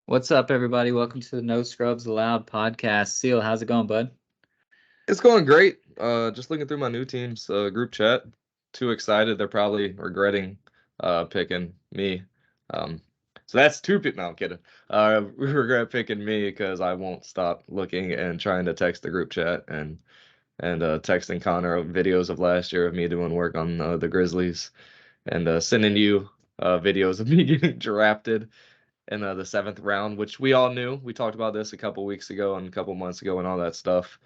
What's up, everybody? Welcome to the No Scrubs Allowed podcast. Seal, how's it going, bud? It's going great. Just looking through my new team's group chat. Too excited. They're probably regretting picking me. Um, so that's two people. No, I'm kidding. We regret picking me because I won't stop looking and trying to text the group chat and texting Connor videos of last year of me doing work on the Grizzlies and sending you videos of me getting drafted in the seventh round, which we all knew. We talked about this a couple weeks ago and a couple months ago and all that stuff.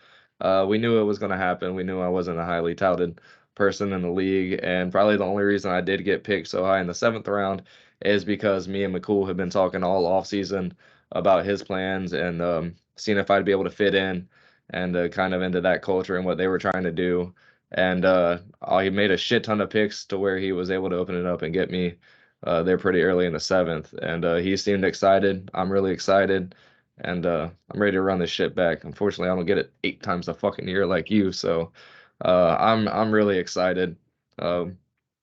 We knew it was going to happen. We knew I wasn't a highly touted person in the league, and probably the only reason I did get picked so high in the seventh round is because me and McCool have been talking all off season about his plans and seeing if I'd be able to fit in and kind of into that culture and what they were trying to do. And he made a shit ton of picks to where he was able to open it up and get me there pretty early in the seventh, and he seemed excited. I'm really excited, and I'm ready to run this shit back. Unfortunately, I don't get it 8 times a fucking year like you, so I'm really excited. Um,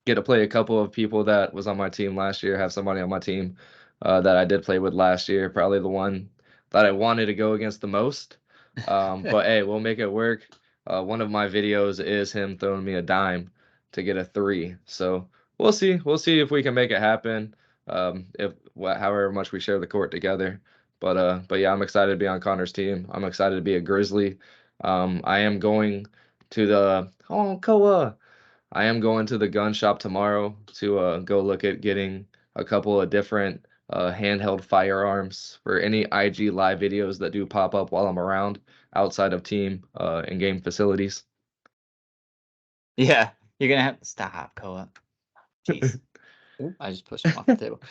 get to play a couple of people that was on my team last year. Have somebody on my team that I did play with last year. Probably the one that I wanted to go against the most. But hey, we'll make it work. One of my videos is him throwing me a dime to get a three. So we'll see. We'll see if we can make it happen. If however much we share the court together. But yeah, I'm excited to be on Connor's team. I'm excited to be a Grizzly. I am going to the Koa. I am going to the gun shop tomorrow to go look at getting a couple of different handheld firearms for any IG live videos that do pop up while I'm around outside of team and game facilities. Yeah, you're gonna have to stop, Koa. Jeez. Oop, I just pushed him off the table.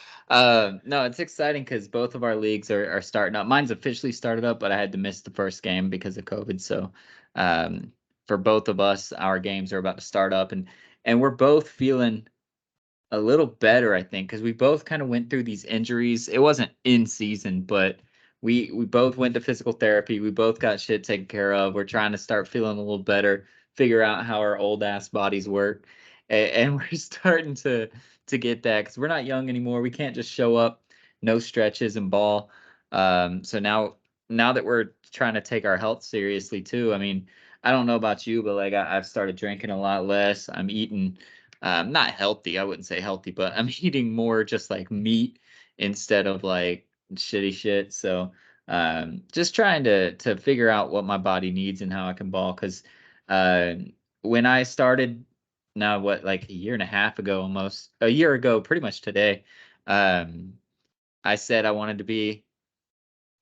No, it's exciting because both of our leagues are starting up. Mine's officially started up, but I had to miss the first game because of COVID. So, um, for both of us, our games are about to start up, and we're both feeling a little better, I think, because we both kind of went through these injuries. It wasn't in season, but we both went to physical therapy. We both got shit taken care of. We're trying to start feeling a little better, figure out how our old ass bodies work, and we're starting to get that because we're not young anymore. We can't just show up, no stretches and ball. So now that we're trying to take our health seriously too. I mean, I don't know about you, but like I've started drinking a lot less. I'm eating not healthy, I wouldn't say healthy, but I'm eating more just like meat instead of like shitty shit. So just trying to figure out what my body needs and how I can ball. Because uh, when I started, now what, like a year and a half ago, almost a year ago, pretty much today, um, I said I wanted to be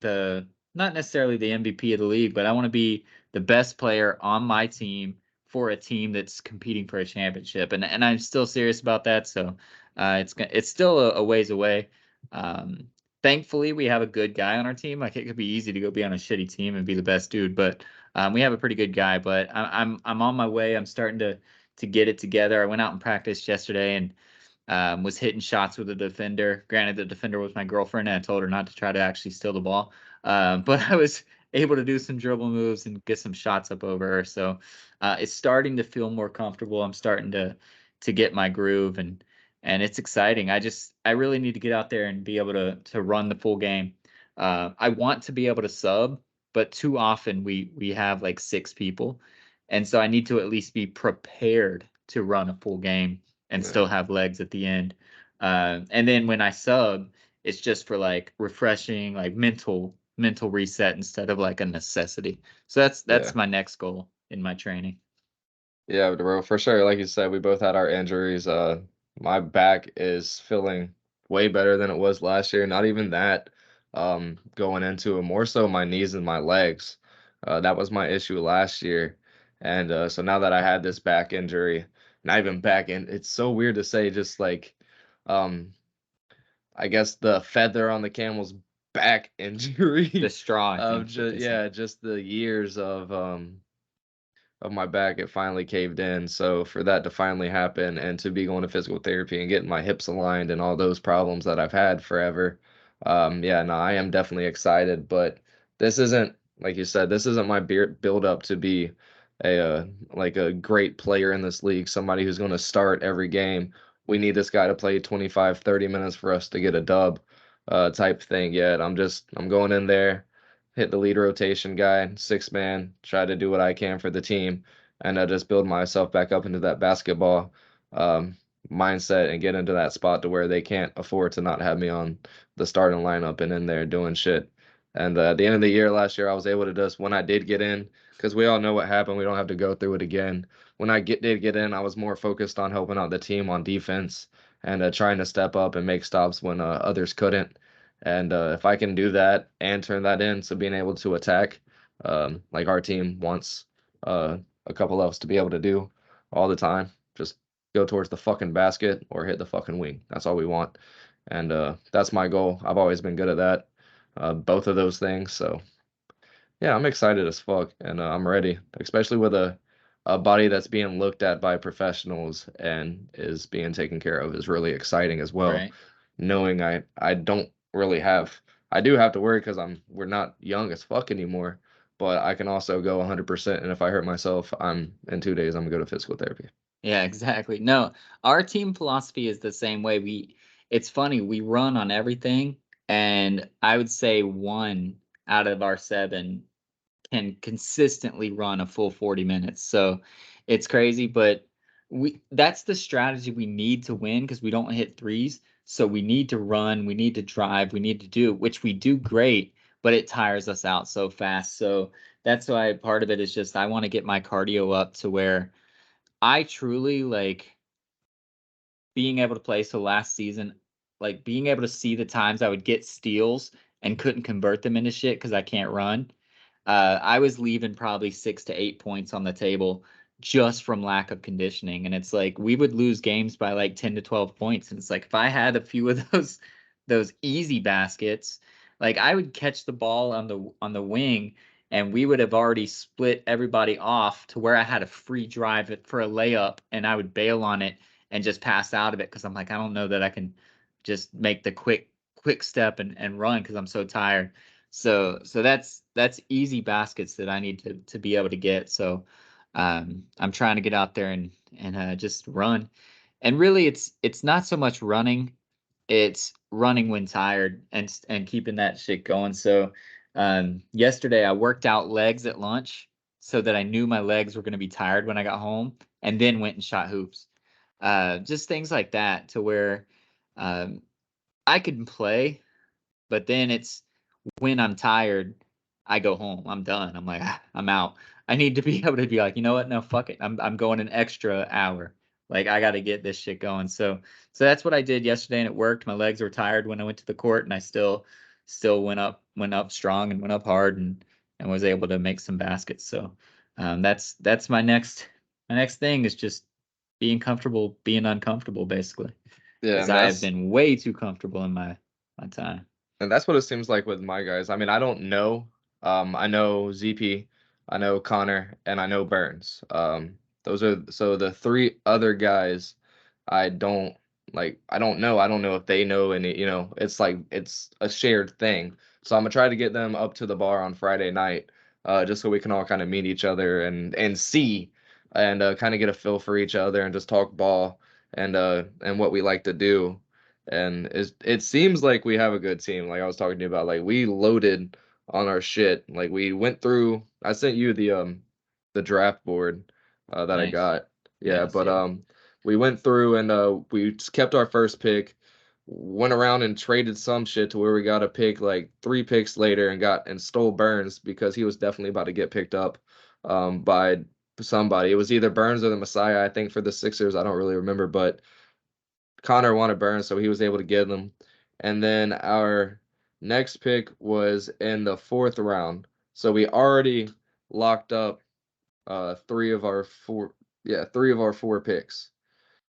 the not necessarily the MVP of the league, but I want to be the best player on my team for a team that's competing for a championship, and I'm still serious about that. So it's still a ways away. Um, Thankfully, we have a good guy on our team. Like it could be easy to go be on a shitty team and be the best dude, but we have a pretty good guy. But I'm on my way. I'm starting to get it together. I went out and practiced yesterday and was hitting shots with a defender. Granted, the defender was my girlfriend, and I told her not to try to actually steal the ball. But I was able to do some dribble moves and get some shots up over her. So it's starting to feel more comfortable. I'm starting to get my groove, and it's exciting. I really need to get out there and be able to run the full game. I want to be able to sub, but too often we have like six people, and so I need to at least be prepared to run a full game and Yeah. still have legs at the end. And then when I sub, it's just for like refreshing, like mental reset instead of like a necessity. So Yeah. that's my next goal in my training. Yeah, bro, for sure. Like you said, we both had our injuries. My back is feeling way better than it was last year. Not even that, going into it, more so my knees and my legs. That was my issue last year. And so now that I had this back injury, not even back in, it's so weird to say, just like, um, I guess the feather on the camel's back The injury straw, I of think is what just, they say. yeah, just the years of my back, it finally caved in. So for that to finally happen and to be going to physical therapy and getting my hips aligned and all those problems that I've had forever, yeah, no, I am definitely excited. But this isn't, like you said, this isn't my build up to be a like a great player in this league, somebody who's going to start every game. We need this guy to play 25, 30 minutes for us to get a dub. type thing yet. I'm going in there, hit the lead rotation guy, 6 man, try to do what I can for the team, and just build myself back up into that basketball um, mindset and get into that spot to where they can't afford to not have me on the starting lineup and in there doing shit. And at the end of the year last year, I was able to just, when I did get in, because we all know what happened, we don't have to go through it again. When I did get in, I was more focused on helping out the team on defense and trying to step up and make stops when others couldn't. And if I can do that and turn that in, so being able to attack, like our team wants a couple of us to be able to do all the time, just go towards the fucking basket or hit the fucking wing. That's all we want. And that's my goal. I've always been good at that, both of those things. So yeah, I'm excited as fuck, and I'm ready, especially with a body that's being looked at by professionals and is being taken care of is really exciting as well. Right. Knowing I don't really have I do have to worry because we're not young as fuck anymore, but I can also go 100%, and if I hurt myself, I'm in 2 days I'm gonna go to physical therapy. Yeah, exactly. No, our team philosophy is the same way. It's funny, we run on everything, and I would say 1 out of our 7 can consistently run a full 40 minutes. So it's crazy, but that's the strategy we need to win because we don't hit threes. So we need to run, we need to drive, we need to do, which we do great, but it tires us out so fast. So that's why part of it is just I want to get my cardio up to where I truly like being able to play. So last season, like being able to see the times I would get steals and couldn't convert them into shit because I can't run. I was leaving probably 6 to 8 points on the table just from lack of conditioning. And it's like we would lose games by like 10 to 12 points. And it's like if I had a few of those easy baskets, like I would catch the ball on the wing and we would have already split everybody off to where I had a free drive for a layup and I would bail on it and just pass out of it because I'm like, I don't know that I can just make the quick step and run because I'm so tired. So that's easy baskets that I need to be able to get. So I'm trying to get out there and just run. And really it's not so much running, it's running when tired and keeping that shit going. So yesterday I worked out legs at lunch so that I knew my legs were going to be tired when I got home and then went and shot hoops. Just things like that to where um, I can play, but then it's when I'm tired, I go home. I'm done. I'm like, I'm out. I need to be able to be like, you know what? No, fuck it. I'm going an extra hour. Like I got to get this shit going. So that's what I did yesterday, and it worked. My legs were tired when I went to the court, and I still went up strong and went up hard and was able to make some baskets. So that's my next thing is just being comfortable, being uncomfortable, basically, Yeah, because I have been way too comfortable in my time. and that's what it seems like with my guys. I mean, I don't know. I know ZP, I know Connor, and I know Burns. Those are so the 3 other guys. I don't I don't know. I don't know if they know any. It's like it's a shared thing. So I'm gonna try to get them up to the bar on Friday night, just so we can all kind of meet each other and see and kind of get a feel for each other and just talk ball and what we like to do. And it seems like we have a good team. Like I was talking to you about, like we loaded on our shit. Like we went through. I sent you the draft board that I Nice. got. Yeah, Yes, but yeah. we went through and we just kept our first pick. Went around and traded some shit to where we got a pick like 3 picks later and stole Burns because he was definitely about to get picked up by somebody. It was either Burns or the Messiah, I think, for the Sixers. I don't really remember, but Connor wanted Burns, so he was able to get them. And then our next pick was in the 4th round. So we already locked up 3 of our 4, yeah, 3 of our 4 picks.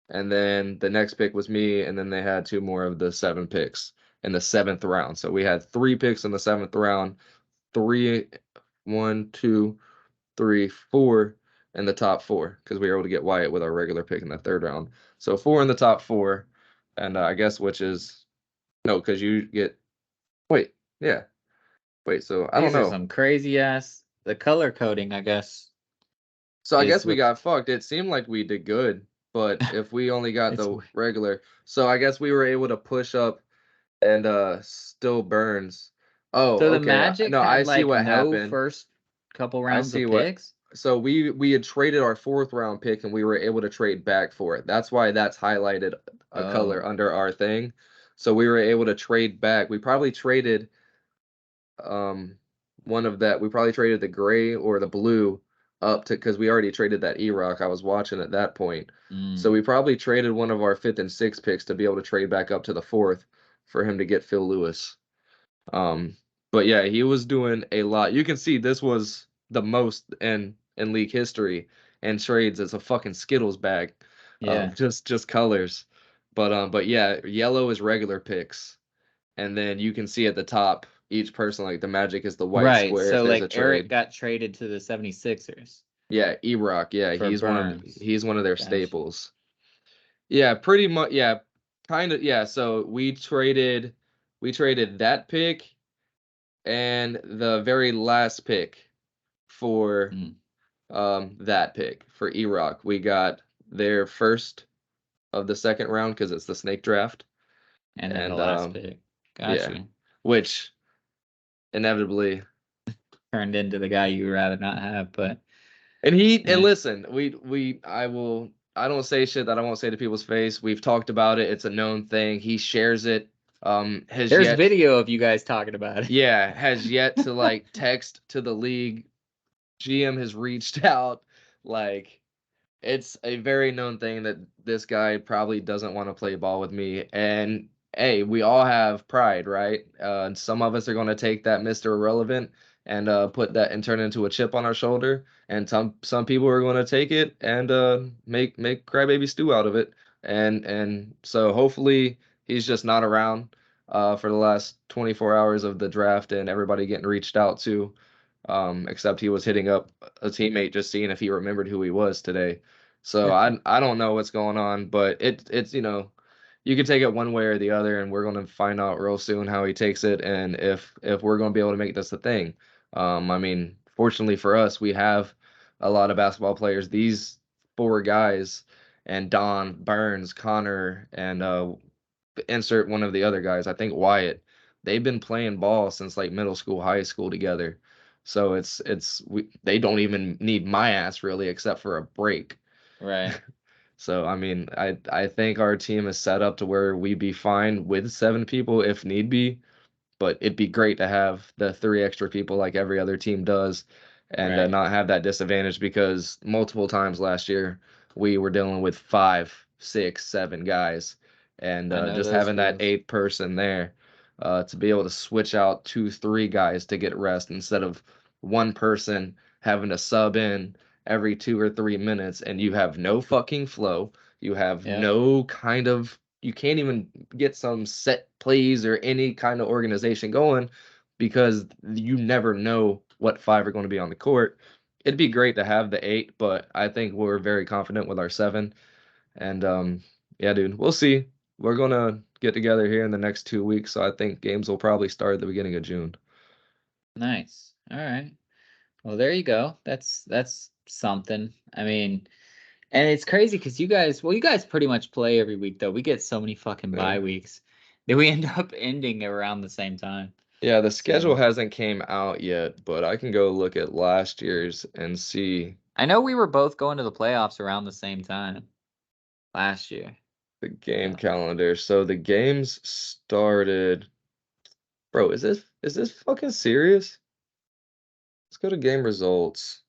And then the next pick was me, and then they had 2 more of the 7 picks in the 7th round. So we had 3 picks in the 7th round, three, 1, 2, 3, 4 in the top 4 because we were able to get Wyatt with our regular pick in the 3rd round. So 4 in the top 4, and I guess which is no, because you get wait, yeah, wait. So I don't These are know. some crazy ass. The color coding, I guess, So I is guess we what's got fucked. It seemed like we did good, but if we only got it's the regular, so I guess we were able to push up and still burns. Oh, So the okay. Magic No, I had see like what no happened. first couple I rounds see of what. picks. So we had traded our 4th round pick and we were able to trade back for it. That's why that's highlighted a color Oh, under our thing. So we were able to trade back. We probably traded um one of that. We probably traded the gray or the blue up to because we already traded that E-Rock. I was watching at that point. So mm, we probably traded one of our 5th and 6th picks to be able to trade back up to the 4th for him to get Phil Lewis. Um, but yeah, he was doing a lot. You can see this was the most in league history and trades as a fucking Skittles bag yeah. of just colors. But yeah, yellow is regular picks. And then you can see at the top each person like the Magic is the white Right. square if So there's a like Eric trade. got traded to the 76ers Yeah, E-Rock, yeah, for Burns. he's one of their Gotcha. staples. Yeah, pretty much yeah, kind of yeah, so we traded that pick and the very last pick for Mm. that pick for E-Rock. We got their first of the 2nd round because it's the snake draft. And then the And last pick. yeah, Gotcha. which inevitably Turned into the guy you would rather not have, but and yeah. listen, I don't say shit that I won't say to people's face. We've talked about it. It's a known thing. He shares it. Has There's yet video of you guys talking about it. yeah, has yet to like text to the league. GM has reached out like it's a very known thing that this guy probably doesn't want to play ball with me. And hey, we all have pride, right? And some of us are going to take that Mr. Irrelevant and put that and turn it into a chip on our shoulder. And some people are going to take it and make crybaby stew out of it. And so hopefully he's just not around for the last 24 hours of the draft and everybody getting reached out to. Except he was hitting up a teammate just seeing if he remembered who he was today. So I don't know what's going on, but it's you can take it one way or the other, and we're gonna find out real soon how he takes it and if we're gonna be able to make this a thing. I mean, fortunately for us, we have a lot of basketball players. These 4 guys and Don Burns, Connor, and insert one of the other guys. I think Wyatt. They've been playing ball since like middle school, high school together. So they don't even need my ass really, except for a break. Right. So I mean, I think our team is set up to where we'd be fine with 7 people if need be, but it'd be great to have the 3 extra people like every other team does, and Right. not have that disadvantage because multiple times last year we were dealing with 5, 6, 7 guys, and I know just those having that feels. 8th person there to be able to switch out 2, 3 guys to get rest instead of one person having to sub in every 2 or 3 minutes, and you have no fucking flow. You have Yep. no kind of you can't even get some set plays or any kind of organization going because you never know what 5 are going to be on the court. It'd be great to have the 8, but I think we're very confident with our 7. And yeah, dude, we'll see. We're gonna get together here in the next 2 weeks, so I think games will probably start at the beginning of June. Nice. All right. Well, there you go. That's something. I mean, and it's crazy because you guys pretty much play every week though. We get so many fucking Yeah. bye weeks that we end up ending around the same time. Yeah, the schedule So hasn't came out yet, but I can go look at last year's and see I know we were both going to the playoffs around the same time last year. the game So calendar. So the games started. Bro, is this fucking serious? Let's go to game results.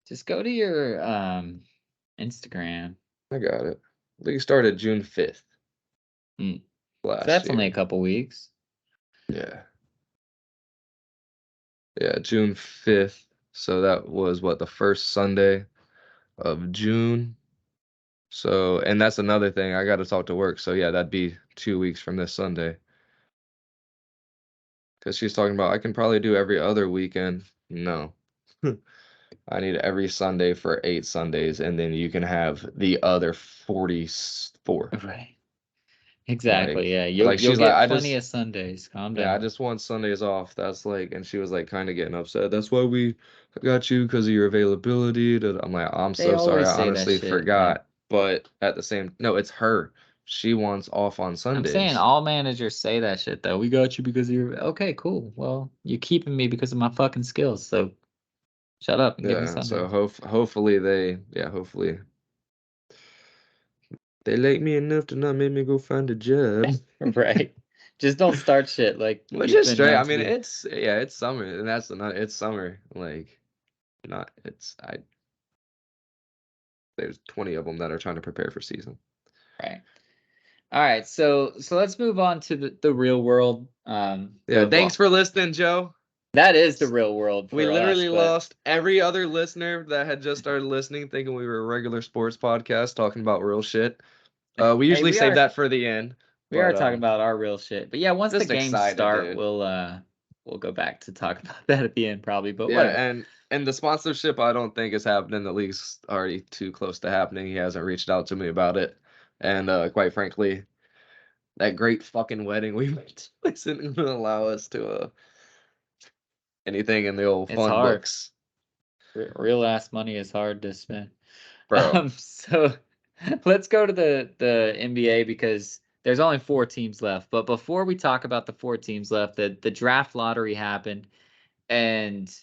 just go to your Instagram. I got it. League started June 5th Hmm. So last that's only a year. couple weeks. Yeah. Yeah, June 5th. So that was what, the first Sunday of June. So, and that's another thing. I got to talk to work. So yeah, that'd be 2 weeks from this Sunday. Because she's talking about I can probably do every other weekend. No. I need every Sunday for 8 Sundays, and then you can have the other 44. Right. Like, Exactly. Yeah. You'll like you'll she's like, get plenty of Sundays. Calm yeah, I down. just want Sundays off. That's like, and she was like kind of getting upset. That's why we got you because of your availability. I'm like, I'm They so sorry. always I say that honestly shit, man. forgot. But at the same, no, it's her. she wants off on I'm Sundays. saying all managers say that shit though. We got you because you're okay, cool. Well, you're keeping me because of my fucking skills. So shut up and give me Yeah, Sundays. so hopefully hopefully they like me enough to not make me go find a job. Right. Just don't start shit like Which you've is been straight. known I to mean, do. it's summer, and that's another. It's summer, like not. It's I. There's 20 of them that are trying to prepare for season. Right. All right. So let's move on to the real world. Yeah. Thanks for listening, Joe. That is the real world for We literally us, but lost every other listener that had just started listening, thinking we were a regular sports podcast talking about real shit. We usually we save are- that for the end. we are but, talking about our real shit. But yeah, once the just games excited, start, dude. we'll go back to talk about that at the end probably. But Yeah, whatever. and the sponsorship I don't think is happening. The league's already too close to happening. He hasn't reached out to me about it. And quite frankly, that great fucking wedding we went to isn't gonna allow us to anything in the old It's fun hard. books. Real ass money is hard to spend. Bro. So let's go to the NBA because there's only 4 teams left. But before we talk about the 4 teams left, the draft lottery happened. And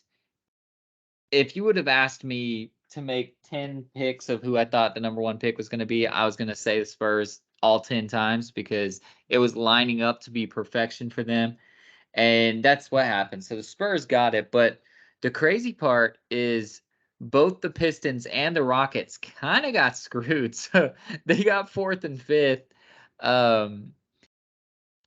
if you would have asked me to make 10 picks of who I thought the number 1 pick was going to be, I was going to say the Spurs all 10 times because it was lining up to be perfection for them. And that's what happened. So the Spurs got it. But the crazy part is both the Pistons and the Rockets kind of got screwed. So they got 4th and 5th.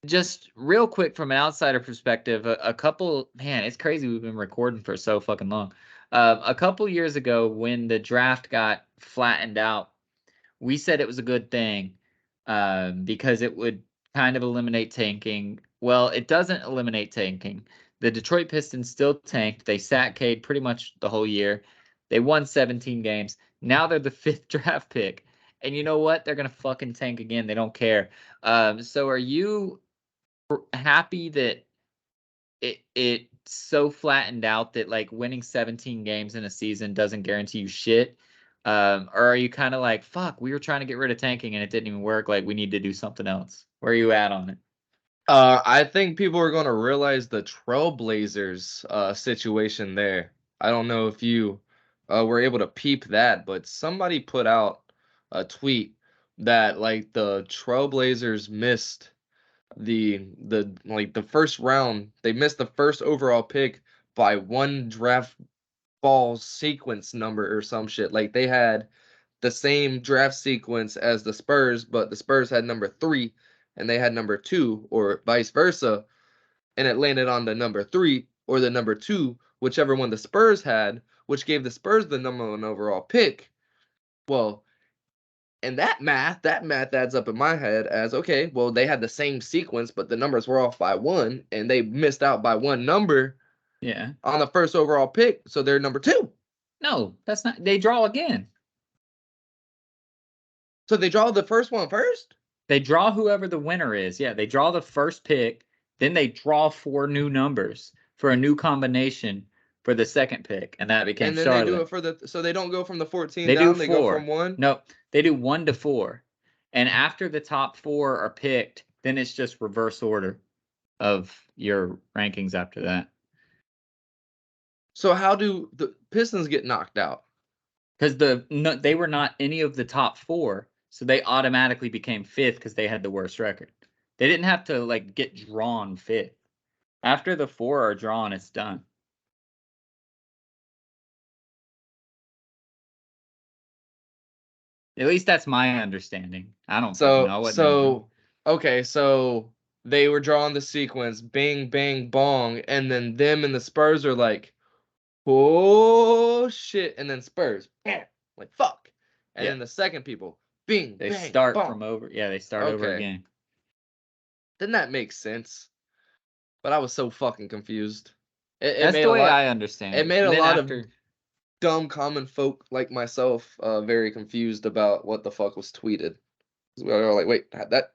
Just real quick from an outsider perspective, a couple, man, it's crazy we've been recording for so fucking long. A couple years ago when the draft got flattened out, we said it was a good thing because it would kind of eliminate tanking. Well, it doesn't eliminate tanking. The Detroit Pistons still tanked. They sat Cade pretty much the whole year. They won 17 games. Now they're the 5th draft pick. And you know what? They're going to fucking tank again. They don't care. So are you happy that it so flattened out that like winning 17 games in a season doesn't guarantee you shit? Or are you kind of like, fuck, we were trying to get rid of tanking and it didn't even work, like we need to do something else? Where are you at on it? I think people are going to realize the Trailblazers situation there. I don't know if you were able to peep that, but somebody put out a tweet that like the Trailblazers missed the first round. They missed the first overall pick by 1 draft ball sequence number or some shit. Like they had the same draft sequence as the Spurs, but the Spurs had number 3 and they had number 2, or vice versa, and it landed on the number 3 or the number 2, whichever one the Spurs had, which gave the Spurs the number 1 overall pick. Well, and that math adds up in my head as, okay, well, they had the same sequence, but the numbers were off by 1, and they missed out by 1 number Yeah. on the first overall pick, so they're number 2. No, that's not. They draw again. So they draw the first one first? They draw whoever the winner is. Yeah, they draw the first pick, then they draw 4 new numbers for a new combination for the second pick, and that became And then Charlotte. they do it for so they don't go from the 14 They down, do they 4. go from 1? No, they do 1 to 4. And after the top 4 are picked, then it's just reverse order of your rankings after that. So how do the Pistons get knocked out? Because they were not any of the top 4, so they automatically became 5th because they had the worst record. They didn't have to like get drawn 5th. After the 4 are drawn, it's done. At least that's my understanding. I don't fucking know. Okay, so they were drawing the sequence, bing, bang, bong, and then them and the Spurs are like, oh shit, and then Spurs, bam, like fuck, and then the second people, bing, they bang, start bong. from over. Yeah, they start over Okay. again. Then that makes sense, but I was so fucking confused. It That's made the a way lot. I understand It it. made And a then lot after, of dumb common folk like myself very confused about what the fuck was tweeted. We were like, wait, that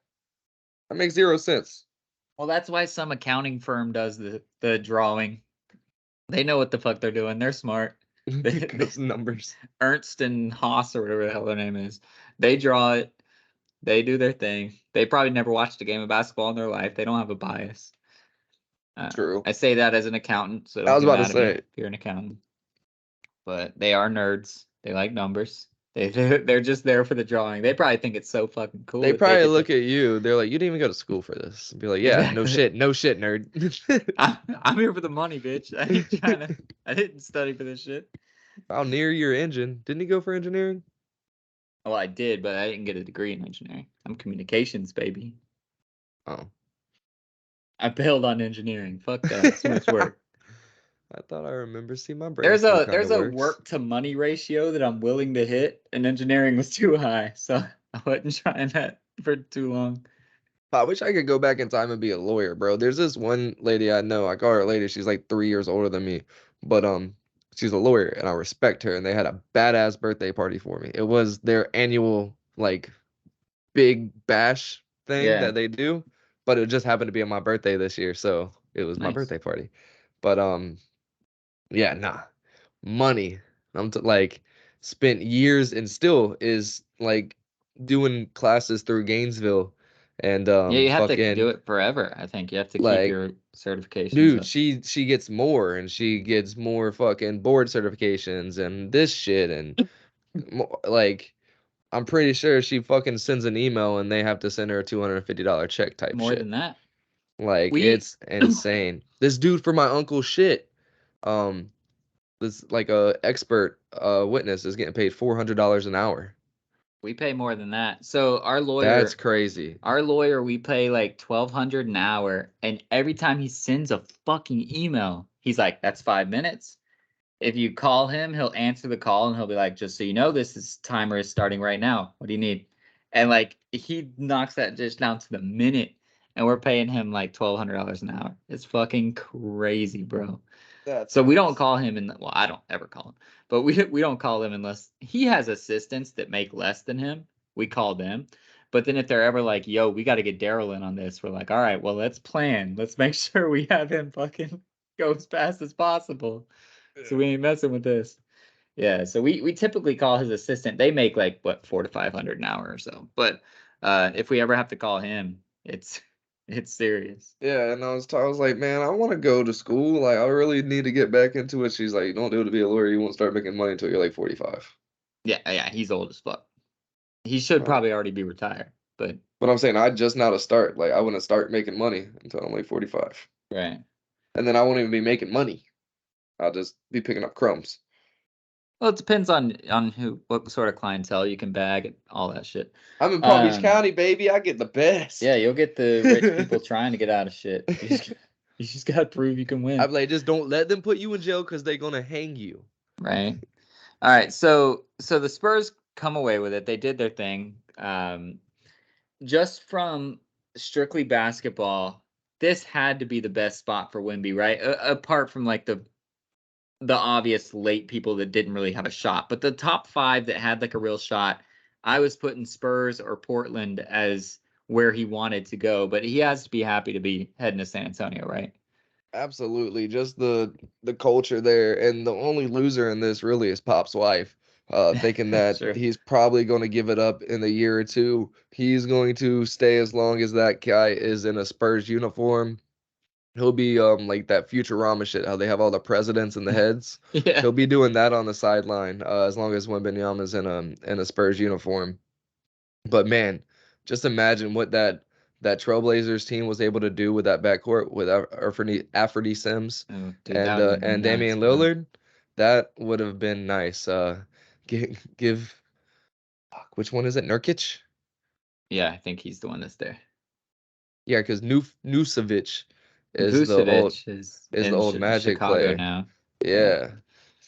makes 0 sense. well, that's why some accounting firm does the drawing. They know what the fuck they're doing. They're smart. Those numbers. Ernst and Haas or whatever the hell their name is. They draw it. They do their thing. They probably never watched a game of basketball in their life. They don't have a bias. True. I say that as an accountant, so I don't was get about to mad at me say. if you're an accountant. But they are nerds. They like numbers. They're just there for the drawing. They probably think it's so fucking cool They that they probably get look to at you. They're like, you didn't even go to school for this. And be like, yeah, no exactly. shit, nerd. I'm here for the money, bitch. I ain't trying to. I didn't study for this shit. I'll near your engine. Didn't he go for engineering? Well, I did, but I didn't get a degree in engineering. I'm communications, baby. Oh. I bailed on engineering. Fuck that. It's too much work. I thought I remember seeing my brain still kind There's of a works. work to money ratio that I'm willing to hit, and engineering was too high, so I wasn't trying that for too long. I wish I could go back in time and be a lawyer, bro. There's this one lady I know. I call her a lady. She's like 3 years older than me, but she's a lawyer, and I respect her. And they had a badass birthday party for me. It was their annual like big bash thing Yeah, that they do, but it just happened to be on my birthday this year, so it was my nice. birthday party. But yeah, nah, money. Like spent years and still is like doing classes through Gainesville and Yeah, you have to do fucking it forever. I think you have to keep like your certifications dude, up. she gets more and she gets more fucking board certifications and this shit and like I'm pretty sure she fucking sends an email and they have to send her a $250 check type More shit. than that. Like We it's insane. This dude for my uncle's shit, um, this like a expert witness is getting paid $400 an hour. we pay more than that. So That's crazy. our lawyer, we pay like 1,200 an hour, and every time he sends a fucking email, he's like, "That's 5 minutes." If you call him, he'll answer the call and he'll be like, "Just so you know, this timer is starting right now. What do you need?" And like he knocks that just down to the minute, and we're paying him like $1,200 an hour. It's fucking crazy, bro. That's So we don't nuts. call him in. Well, I don't ever call him, but we don't call him unless he has assistants that make less than him. We call them. But then if they're ever like, "Yo, we got to get Daryl in on this," we're like, "All right, well, let's plan. Let's make sure we have him fucking go as fast as possible." So we ain't messing with this. Yeah, so we typically call his assistant. They make like what 400 to 500 an hour or so. But if we ever have to call him, it's it's serious. Yeah, and I was like, man, I want to go to school. Like, I really need to get back into it. She's like, you don't do it to be a lawyer. You won't start making money until you're like 45. Yeah, he's old as fuck. He should Uh, probably already be retired, but but I'm saying I just now to start. Like, I wouldn't start making money until I'm like 45. right. And then I won't even be making money. I'll just be picking up crumbs. Well, it depends on who, what sort of clientele you can bag, and all that shit. I'm in Palm Beach County, baby. I get the best. Yeah, you'll get the rich people trying to get out of shit. You just gotta prove you can win. I'm like, just don't let them put you in jail because they're gonna hang you. Right. All right. So the Spurs come away with it. They did their thing. Just from strictly basketball, this had to be the best spot for Wemby, right? Apart from like the obvious late people that didn't really have a shot, but the top five that had like a real shot, I was putting Spurs or Portland as where he wanted to go, but he has to be happy to be heading to San Antonio, right? Absolutely, just the culture there, and the only loser in this really is Pop's wife. Thinking that Sure. he's probably going to give it up in a year or two. He's going to stay as long as that guy is in a Spurs uniform. He'll be like that Futurama shit, how they have all the presidents and the heads. Yeah. He'll be doing that on the sideline as long as Wembanyama's in a Spurs uniform. But man, just imagine what that Trailblazers team was able to do with that backcourt with Anthony Sims Oh, dude, that would have been and nuts, Damian bro. Lillard. That would have been nice. Give fuck, which one is it? Nurkic? Yeah, I think he's the one that's there. Yeah, because Nucevic Vucevic is is the in old Magic Chicago player. now. Yeah. Yeah.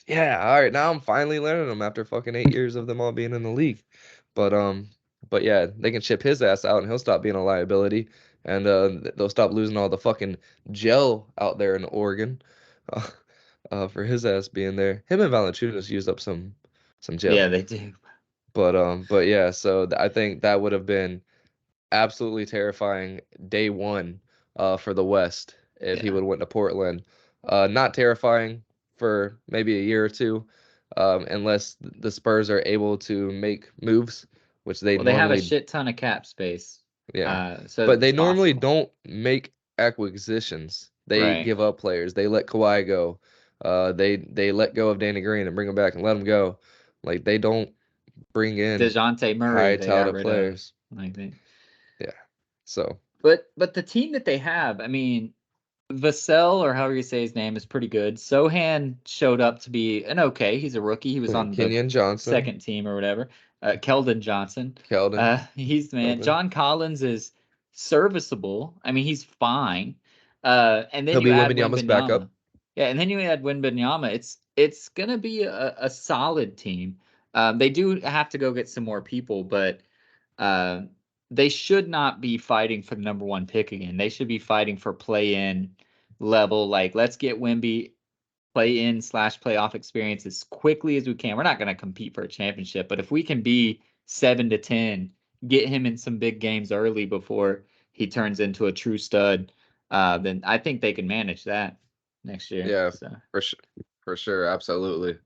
Yeah, all right. Now I'm finally learning them after fucking 8 years of them all being in the league. But but yeah, they can ship his ass out and he'll stop being a liability, and they'll stop losing all the fucking gel out there in Oregon, uh, for his ass being there. Him and Valanciunas used up some Yeah, gel. they do. But yeah, so I think that would have been absolutely terrifying day one for the West if he Yeah. would have went to Portland. Not terrifying for maybe a year or two, unless the Spurs are able to make moves which they Well, they have a normally shit ton of cap space. So but they it's normally possible. don't make acquisitions. They Right. give up players. They let Kawhi go. They let go of Danny Green and bring him back and let him go. Like they don't bring in DeJounte Murray, high they got touted rid of. players. Like they, Yeah. So but the team that they have, I mean, Vassell, or however you say his name, is pretty good. Sohan showed up to be an okay. He's a rookie. He was on the Kenyon Johnson, second team or whatever. Keldon Johnson. Keldon, He's the man. Keldon. John Collins is serviceable. I mean, he's fine. And then He'll you be add Wembanyama's backup. Wembanyama. Yeah, and then you add Wembanyama. It's gonna be a solid team. They do have to go get some more people, but uh, they should not be fighting for the number one pick again. They should be fighting for play-in level. Like, let's get Wemby play-in / playoff experience as quickly as we can. We're not going to compete for a championship, but if we can be 7 to 10, get him in some big games early before he turns into a true stud, then I think they can manage that next year. Yeah, So for sure, absolutely.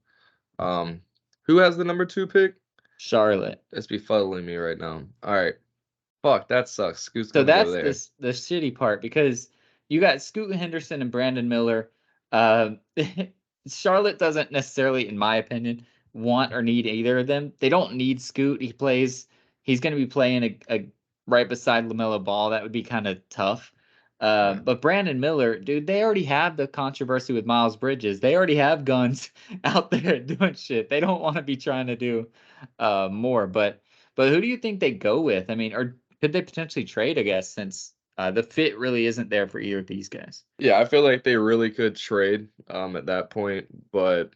Who has the number 2 pick? Charlotte. It's befuddling me right now. All right. Fuck, that sucks. Scoot's So gonna go that's there. the shitty part, because you got Scoot Henderson and Brandon Miller. Uh, Charlotte doesn't necessarily, in my opinion, want or need either of them. They don't need Scoot. He's going to be playing a right beside LaMelo Ball. That would be kind of tough. Right. But Brandon Miller, dude, they already have the controversy with Miles Bridges. They already have guns out there doing shit. They don't want to be trying to do more. But who do you think they go with? I mean, or could they potentially trade, I guess, since the fit really isn't there for either of these guys? Yeah, I feel like they really could trade at that point, but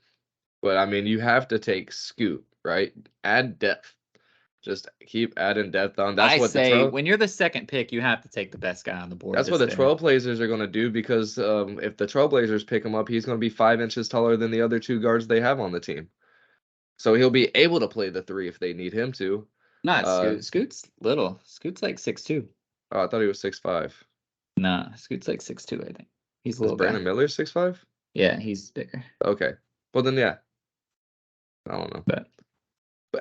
I mean, you have to take Scoot, right? Add depth. Just keep adding depth on. I say when you're the second pick, you have to take the best guy on the board. That's what the Trailblazers are going to do, because if the Trailblazers pick him up, he's going to be 5 inches taller than the other 2 guards they have on the team. So he'll be able to play the 3 if they need him to. Not Scoot. Scoot's little. Scoot's like 6'2". Oh, I thought he was 6'5". Nah, Scoot's like 6'2", I think. He's a Is little Brandon guy. Miller 6'5"? Yeah, he's bigger. Okay. Well then, yeah. I don't know. But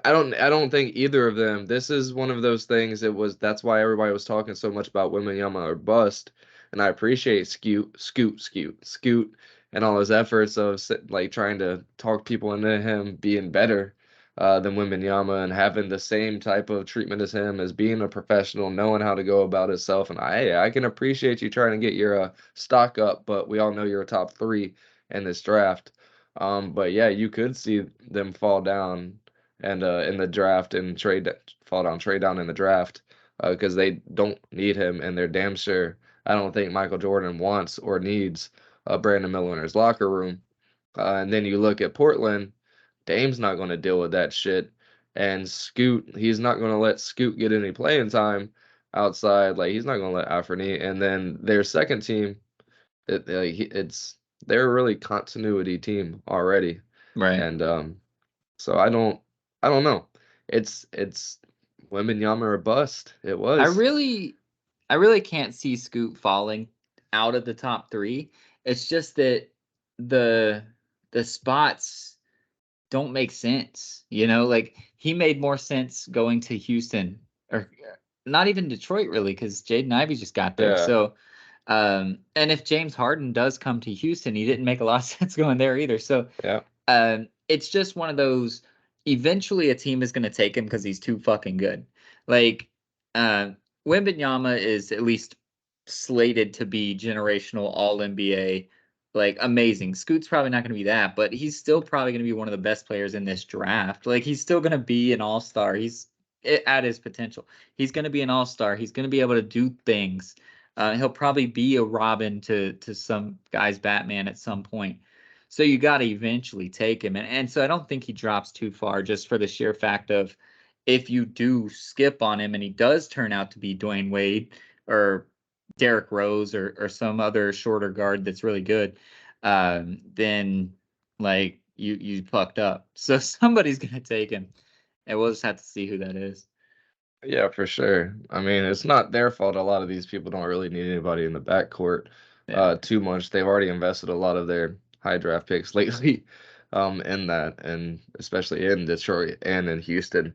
I don't think either of them. This is one of those things. That's why everybody was talking so much about Wembanyama or bust, and I appreciate Scoot, and all his efforts of like trying to talk people into him being better than Wembanyama and having the same type of treatment as him, as being a professional, knowing how to go about himself. And I can appreciate you trying to get your stock up, but we all know you're a top 3 in this draft. But yeah, you could see them fall down and in the draft and trade down in the draft because they don't need him, and they're damn sure. I don't think Michael Jordan wants or needs Brandon Miller in his locker room. And then you look at Portland, Dame's not going to deal with that shit, and Scoot, he's not going to let Scoot get any playing time outside. Like he's not going to let Afrani. And then their second team, they're a really continuity team already, right. and so I don't know. It's Wembanyama or bust. It I was. really can't see Scoot falling out of the top 3. It's just that the spots don't make sense. You know, like he made more sense going to Houston, or not even Detroit really, because Jaden Ivey just got there. Yeah. So and if James Harden does come to Houston, he didn't make a lot of sense going there either. So Yeah. it's just one of those, eventually a team is going to take him because he's too fucking good. Like Wembanyama is at least slated to be generational all NBA, like amazing. Scoot's probably not going to be that, but he's still probably going to be one of the best players in this draft. Like he's still going to be an all-star. He's at his potential. He's going to be an all-star. He's going to be able to do things. He'll probably be a Robin to some guy's Batman at some point. So you got to eventually take him. And so I don't think he drops too far, just for the sheer fact of, if you do skip on him and he does turn out to be Dwayne Wade or Derrick Rose or some other shorter guard that's really good, then like you fucked up. So somebody's going to take him, and we'll just have to see who that is. Yeah, for sure. I mean, it's not their fault. A lot of these people don't really need anybody in the backcourt too much. They've already invested a lot of their high draft picks lately in that, and especially in Detroit and in Houston.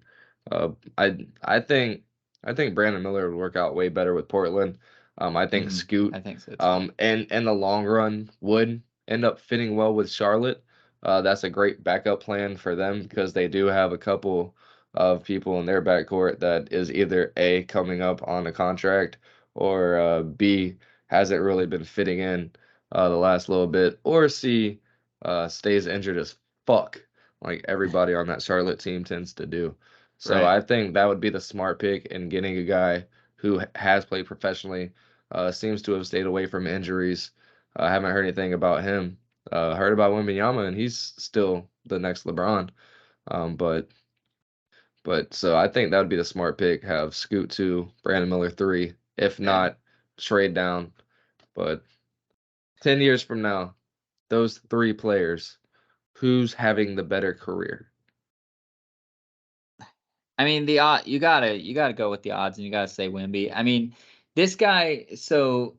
I think Brandon Miller would work out way better with Portland. I think Scoot, I think so too. and in the long run would end up fitting well with Charlotte. That's a great backup plan for them because they do have a couple of people in their backcourt that is either A, coming up on a contract, or B, hasn't really been fitting in the last little bit, or C, stays injured as fuck, like everybody on that Charlotte team tends to do. So Right. I think that would be the smart pick in getting a guy who has played professionally, seems to have stayed away from injuries. I haven't heard anything about him. Heard about Wembanyama, and he's still the next LeBron. Um, but so I think that would be the smart pick. Have Scoot 2, Brandon Miller 3, if Yeah. not trade down. But 10 years from now, those 3 players, who's having the better career? I mean, the odd you gotta go with the odds, and you gotta say Wemby. I mean, this guy. So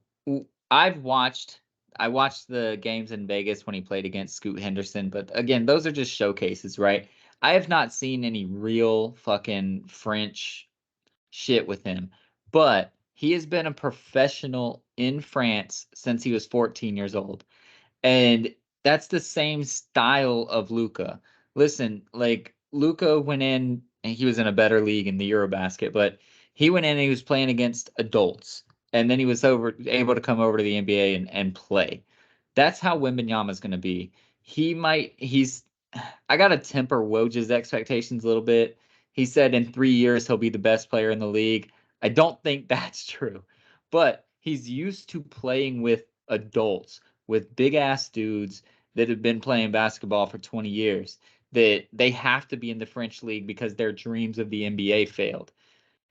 I watched the games in Vegas when he played against Scoot Henderson, but again, those are just showcases, right? I have not seen any real fucking French shit with him, but he has been a professional in France since he was 14 years old. And that's the same style of Luka. Listen, like Luka went in and he was in a better league in the Eurobasket, but he went in and he was playing against adults. And then he was able to come over to the NBA and play. That's how Wembanyama is going to be. I got to temper Woj's expectations a little bit. He said in 3 years he'll be the best player in the league. I don't think that's true, but he's used to playing with adults, with big ass dudes that have been playing basketball for 20 years, that they have to be in the French league because their dreams of the NBA failed.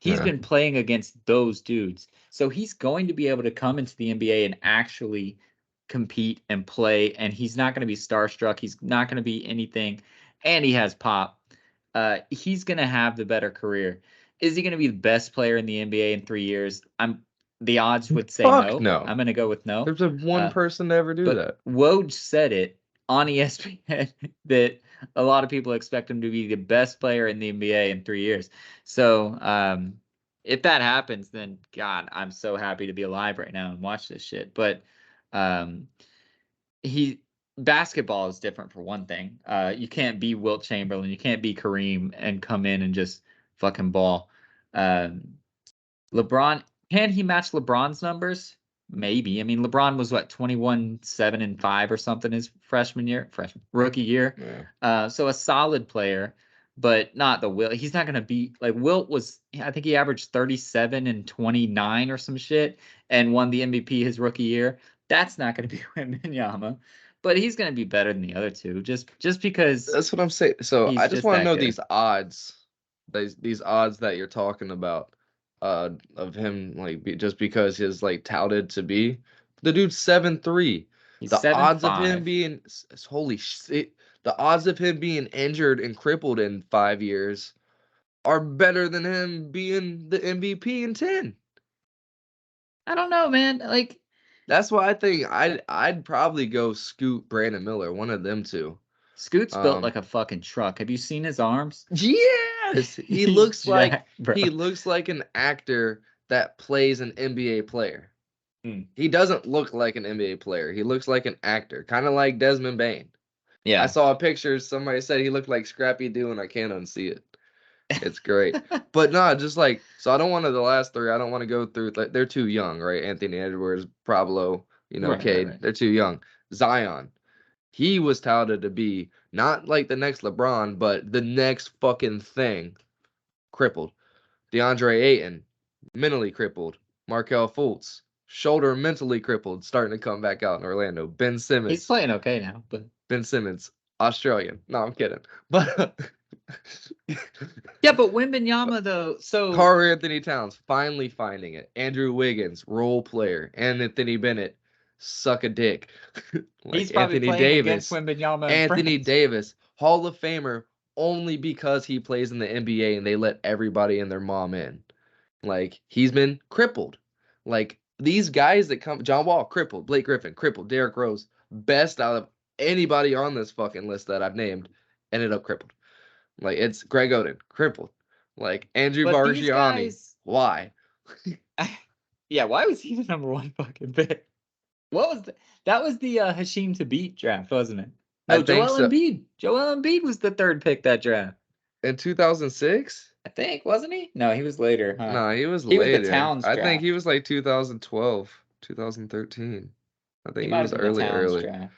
He's Yeah. been playing against those dudes. So he's going to be able to come into the NBA and actually compete and play, and he's not going to be starstruck. He's not going to be anything, and he has pop. He's going to have the better career. Is he going to be the best player in the NBA in 3 years? The odds would say Fuck no. no. I'm going to go with no. There's one Uh, person to ever do but that. Woj said it on ESPN that a lot of people expect him to be the best player in the NBA in 3 years. So if that happens, then God, I'm so happy to be alive right now and watch this shit. But um, he basketball is different for one thing. You can't be Wilt Chamberlain, you can't be Kareem and come in and just fucking ball. Um, LeBron, can he match LeBron's numbers? Maybe. I mean, LeBron was what, 21, 7, and 5 or something his rookie year. Yeah. So a solid player, but not the Wilt. He's not gonna be like Wilt was. I think he averaged 37 and 29 or some shit and won the MVP his rookie year. That's not gonna be Wembanyama, but he's gonna be better than the other two, just because That's what I'm saying. So he's I just just want to that know good. these odds, these odds that you're talking about, of him like just because he's like touted to be the dude's 7'3". He's The odds of him 7'5". being holy shit, the odds of him being injured and crippled in 5 years are better than him being the MVP in 10. I don't know, man. Like That's why I think I'd probably go Scoot Brandon Miller, one of them two. Scoot's built Um, like a fucking truck. Have you seen his arms? Yes, He's jacked, bro. he looks like an actor that plays an NBA player. Mm. He doesn't look like an NBA player. He looks like an actor, kind of like Desmond Bain. I Yeah. saw a picture. Somebody said he looked like Scrappy Doo, and I can't unsee it. It's great. But no, just like so, I don't want to the last 3. I don't want to go through. Like, they're too young, right? Anthony Edwards, Pablo, Cade. Right. They're too young. Zion. He was touted to be not like the next LeBron, but the next fucking thing. Crippled. DeAndre Ayton, mentally crippled. Markelle Fultz, shoulder mentally crippled, starting to come back out in Orlando. Ben He's Simmons, playing okay now, but Australian. No, I'm kidding. But yeah, but Wembanyama though, so Karl Anthony Towns finally finding it. Andrew Wiggins, role player. And Anthony Bennett, suck a dick. he's Like probably playing against Wembanyama in Anthony France. Davis, Hall of Famer, only because he plays in the NBA and they let everybody and their mom in. Like, he's been crippled. Like, these guys that come, John Wall, crippled. Blake Griffin, crippled. Derrick Rose, best out of anybody on this fucking list that I've named, ended up crippled. Like, it's Greg Oden, crippled. Like Andrew But these Bargiani. guys, Why? yeah, why was he the number one fucking pick? What was that was the Hashim to beat draft, wasn't it? I No, think Joel so. Embiid. Joel Embiid was the third pick that draft. In 2006? I think, wasn't he? No, he was later, huh? No, he was He was the later. Towns I think draft. he was like 2012, 2013. I He think he might have was been the Towns early. draft.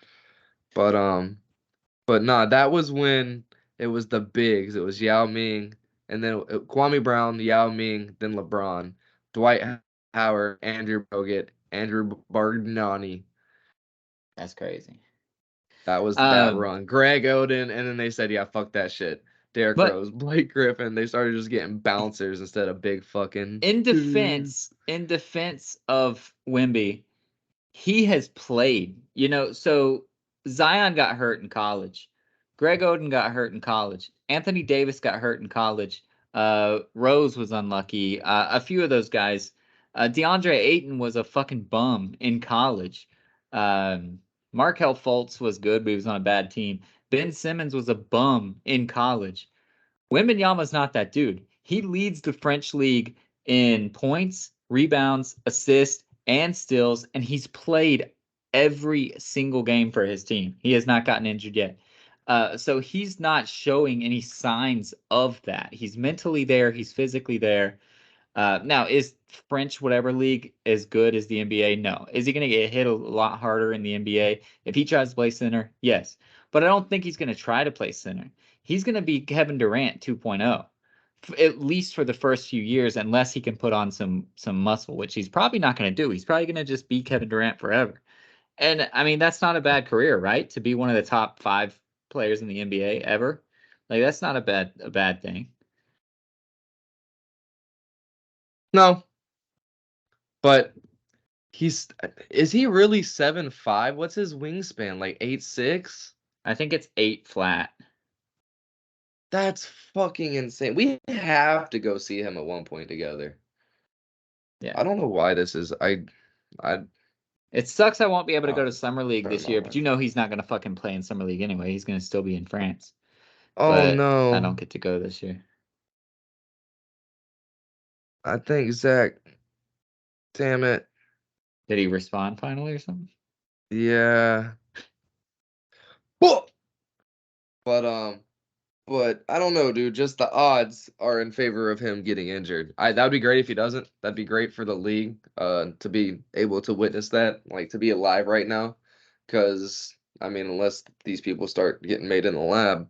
But nah, that was when it was the bigs. It was Yao Ming, and then Kwame Brown, Yao Ming, then LeBron, Dwight Howard, Andrew Bogut, Andrew Bargnani. That's crazy. That was that run. Greg Oden, and then they said, yeah, fuck that shit. Derrick But Rose, Blake Griffin. They started just getting bouncers instead of big fucking. in defense of Wemby, he has played. So Zion got hurt in college. Greg Oden got hurt in college. Anthony Davis got hurt in college. Rose was unlucky. A few of those guys. DeAndre Ayton was a fucking bum in college. Markelle Fultz was good, but he was on a bad team. Ben Simmons was a bum in college. Wembanyama's not that dude. He leads the French league in points, rebounds, assists, and steals, and he's played every single game for his team. He has not gotten injured yet. So he's not showing any signs of that. He's mentally there. He's physically there. Now, is French whatever league as good as the NBA? No. Is he going to get hit a lot harder in the NBA? If he tries to play center, yes. But I don't think he's going to try to play center. He's going to be Kevin Durant 2.0, at least for the first few years, unless he can put on some muscle, which he's probably not going to do. He's probably going to just be Kevin Durant forever. And I mean, that's not a bad career, right? To be one of the top 5 players in the NBA ever. Like, that's not a bad thing. No. But is he really 7'5"? What's his wingspan? Like 8'6"? I think it's 8 flat. That's fucking insane. We have to go see him at one point together. Yeah. I don't know why this is. It sucks I won't be able to go to Summer League this year, but he's not going to fucking play in Summer League anyway. He's going to still be in France. Oh, but no. I don't get to go this year. I think Zach. Damn it. Did he respond finally or something? Yeah. But I don't know, dude. Just the odds are in favor of him getting injured. That'd be great if he doesn't. That'd be great for the league, to be able to witness that, like to be alive right now. Because I mean, unless these people start getting made in the lab,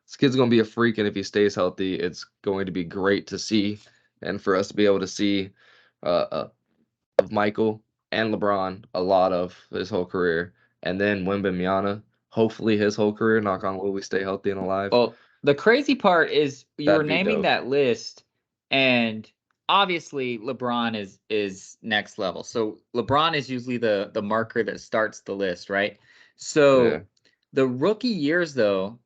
this kid's gonna be a freak, and if he stays healthy, it's going to be great to see, and for us to be able to see, of Michael and LeBron a lot of his whole career, and then Wembanyama, hopefully his whole career. Knock on wood, we stay healthy and alive. Well, the crazy part is you were That'd be naming dope. that list, and obviously LeBron is next level. So LeBron is usually the marker that starts the list, right? So Yeah. the rookie years, though,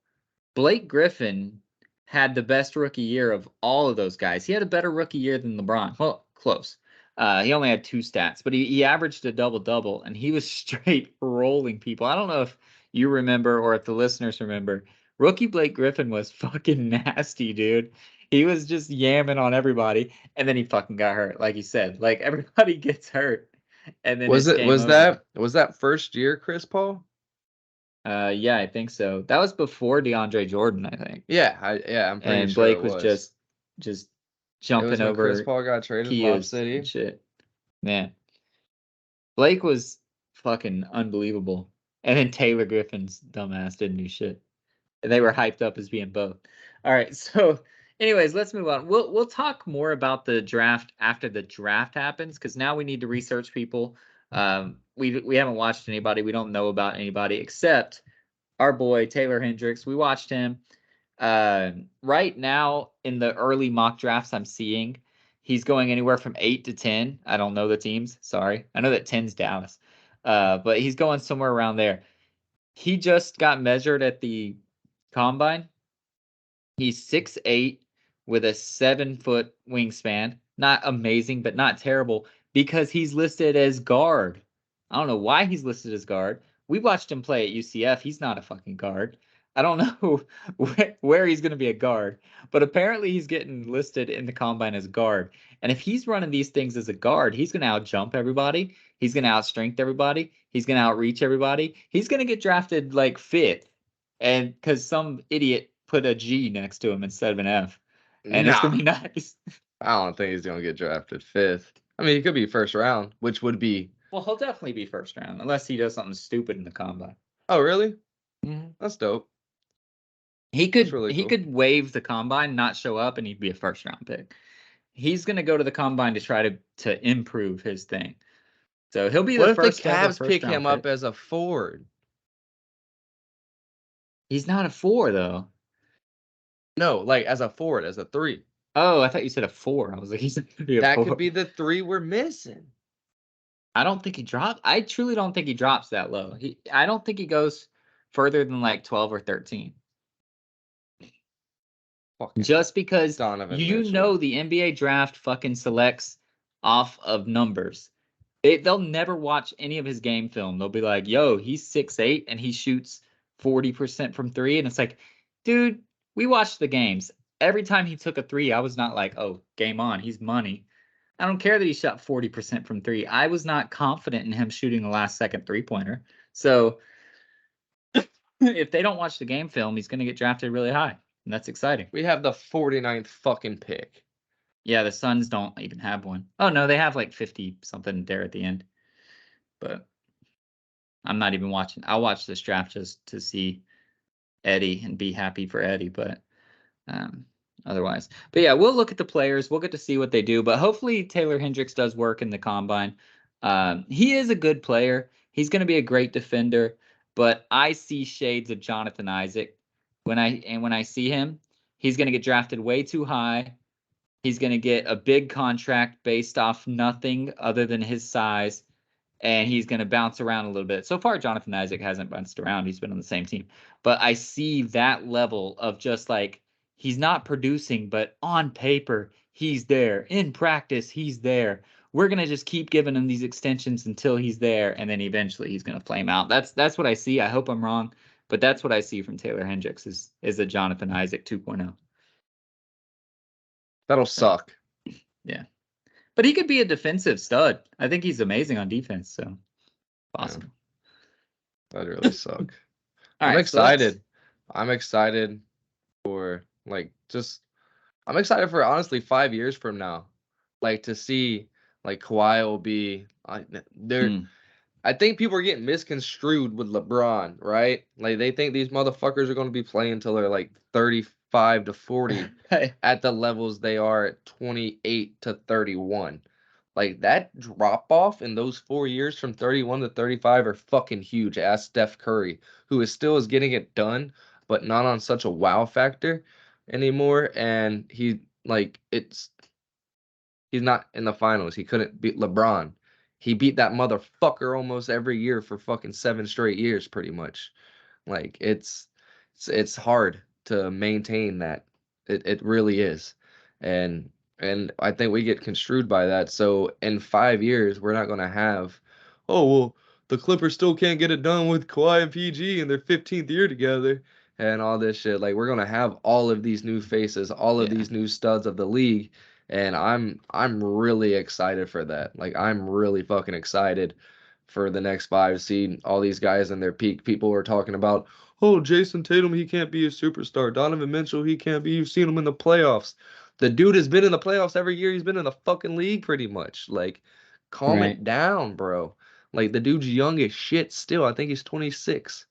Blake Griffin had the best rookie year of all of those guys. He had a better rookie year than LeBron. Well, close. He only had 2 stats, but he averaged a double-double, and he was straight rolling people. I don't know if you remember or if the listeners remember. Rookie Blake Griffin was fucking nasty, dude. He was just yamming on everybody, and then he fucking got hurt, like you said. Like, everybody gets hurt, and then Was that first year Chris Paul? Yeah, I think so. That was before DeAndre Jordan, I think. Yeah, I'm pretty And sure Blake it was was. just It jumping was when Chris over Paul got traded to Lob Kias City. and shit. Man, Blake was fucking unbelievable. And then Taylor Griffin's dumbass didn't do shit. And they were hyped up as being both. All right, so anyways, let's move on. We'll talk more about the draft after the draft happens, because now we need to research people. We haven't watched anybody. We don't know about anybody except our boy Taylor Hendricks. We watched him. Right now in the early mock drafts I'm seeing, he's going anywhere from 8 to 10. I don't know the teams. Sorry. I know that 10's Dallas. But he's going somewhere around there. He just got measured at the combine. He's 6'8" with a 7-foot wingspan. Not amazing, but not terrible, because he's listed as guard. I don't know why he's listed as guard. We watched him play at UCF. He's not a fucking guard. I don't know where he's going to be a guard, but apparently he's getting listed in the combine as guard. And if he's running these things as a guard, he's going to outjump everybody. He's going to outstrength everybody. He's going to outreach everybody. He's going to get drafted like 5th, and because some idiot put a G next to him instead of an F, and it's going to be nice. I don't think he's gonna get drafted 5th. I mean, he could be first round, which would be. Well, he'll definitely be first round unless he does something stupid in the combine. Oh, really? Mm-hmm. That's dope. He That's could really he cool. could waive the combine, not show up, and he'd be a first round pick. He's gonna go to the combine to try to improve his thing. So he'll be What the if the first ever Cavs first pick round him pick. up as a forward? He's not a 4 though. No, like as a forward, as a 3. Oh, I thought you said a 4. I was like, he's not gonna be a That 4. could be the 3 we're missing. I don't think he drops. I truly don't think he drops that low. I don't think he goes further than like 12 or 13. Fucking Just because Donovan you Mitchell. know the NBA draft fucking selects off of numbers. They'll never watch any of his game film. They'll be like, yo, he's 6'8" and he shoots 40% from 3. And it's like, dude, we watched the games. Every time he took a 3, I was not like, oh, game on. He's money. I don't care that he shot 40% from 3. I was not confident in him shooting the last second 3-pointer. So if they don't watch the game film, he's going to get drafted really high. And that's exciting. We have the 49th fucking pick. Yeah, the Suns don't even have one. Oh, no, they have like 50 something there at the end. But I'm not even watching. I'll watch this draft just to see Eddie and be happy for Eddie, but otherwise. But yeah, we'll look at the players. We'll get to see what they do. But hopefully Taylor Hendricks does work in the combine. He is a good player. He's going to be a great defender. But I see shades of Jonathan Isaac when I see him. He's going to get drafted way too high. He's going to get a big contract based off nothing other than his size, and he's going to bounce around a little bit. So far, Jonathan Isaac hasn't bounced around. He's been on the same team. But I see that level of just like he's not producing, but on paper, he's there. In practice, he's there. We're going to just keep giving him these extensions until he's there, and then eventually he's going to flame out. That's what I see. I hope I'm wrong, but that's what I see from Taylor Hendricks is a Jonathan Isaac 2.0. That'll suck. Yeah. But he could be a defensive stud. I think he's amazing on defense, so possible. Yeah. That'd really suck. I'm excited. I'm excited for I'm excited for honestly 5 years from now. Like to see like Kawhi will be I think people are getting misconstrued with LeBron, right? Like they think these motherfuckers are going to be playing until they're like 35 to 40 at the levels they are at 28 to 31. Like that drop off in those 4 years from 31 to 35 are fucking huge. Ask Steph Curry, who is getting it done, but not on such a wow factor anymore. And he's not in the finals. He couldn't beat LeBron. He beat that motherfucker almost every year for fucking 7 straight years, pretty much. Like it's hard to maintain that. It really is. And I think we get construed by that. So in 5 years, we're not gonna have, oh well, the Clippers still can't get it done with Kawhi and PG in their 15th year together and all this shit. Like we're gonna have all of these new faces, all of these new studs of the league. And I'm really excited for that. Like I'm really fucking excited for the next 5, seeing all these guys in their peak. People were talking about, oh, Jason Tatum, he can't be a superstar. Donovan Mitchell, he can't be. You've seen him in the playoffs. The dude has been in the playoffs every year. He's been in the fucking league pretty much. Like, calm it down, bro. Like the dude's young as shit still. I think he's 26.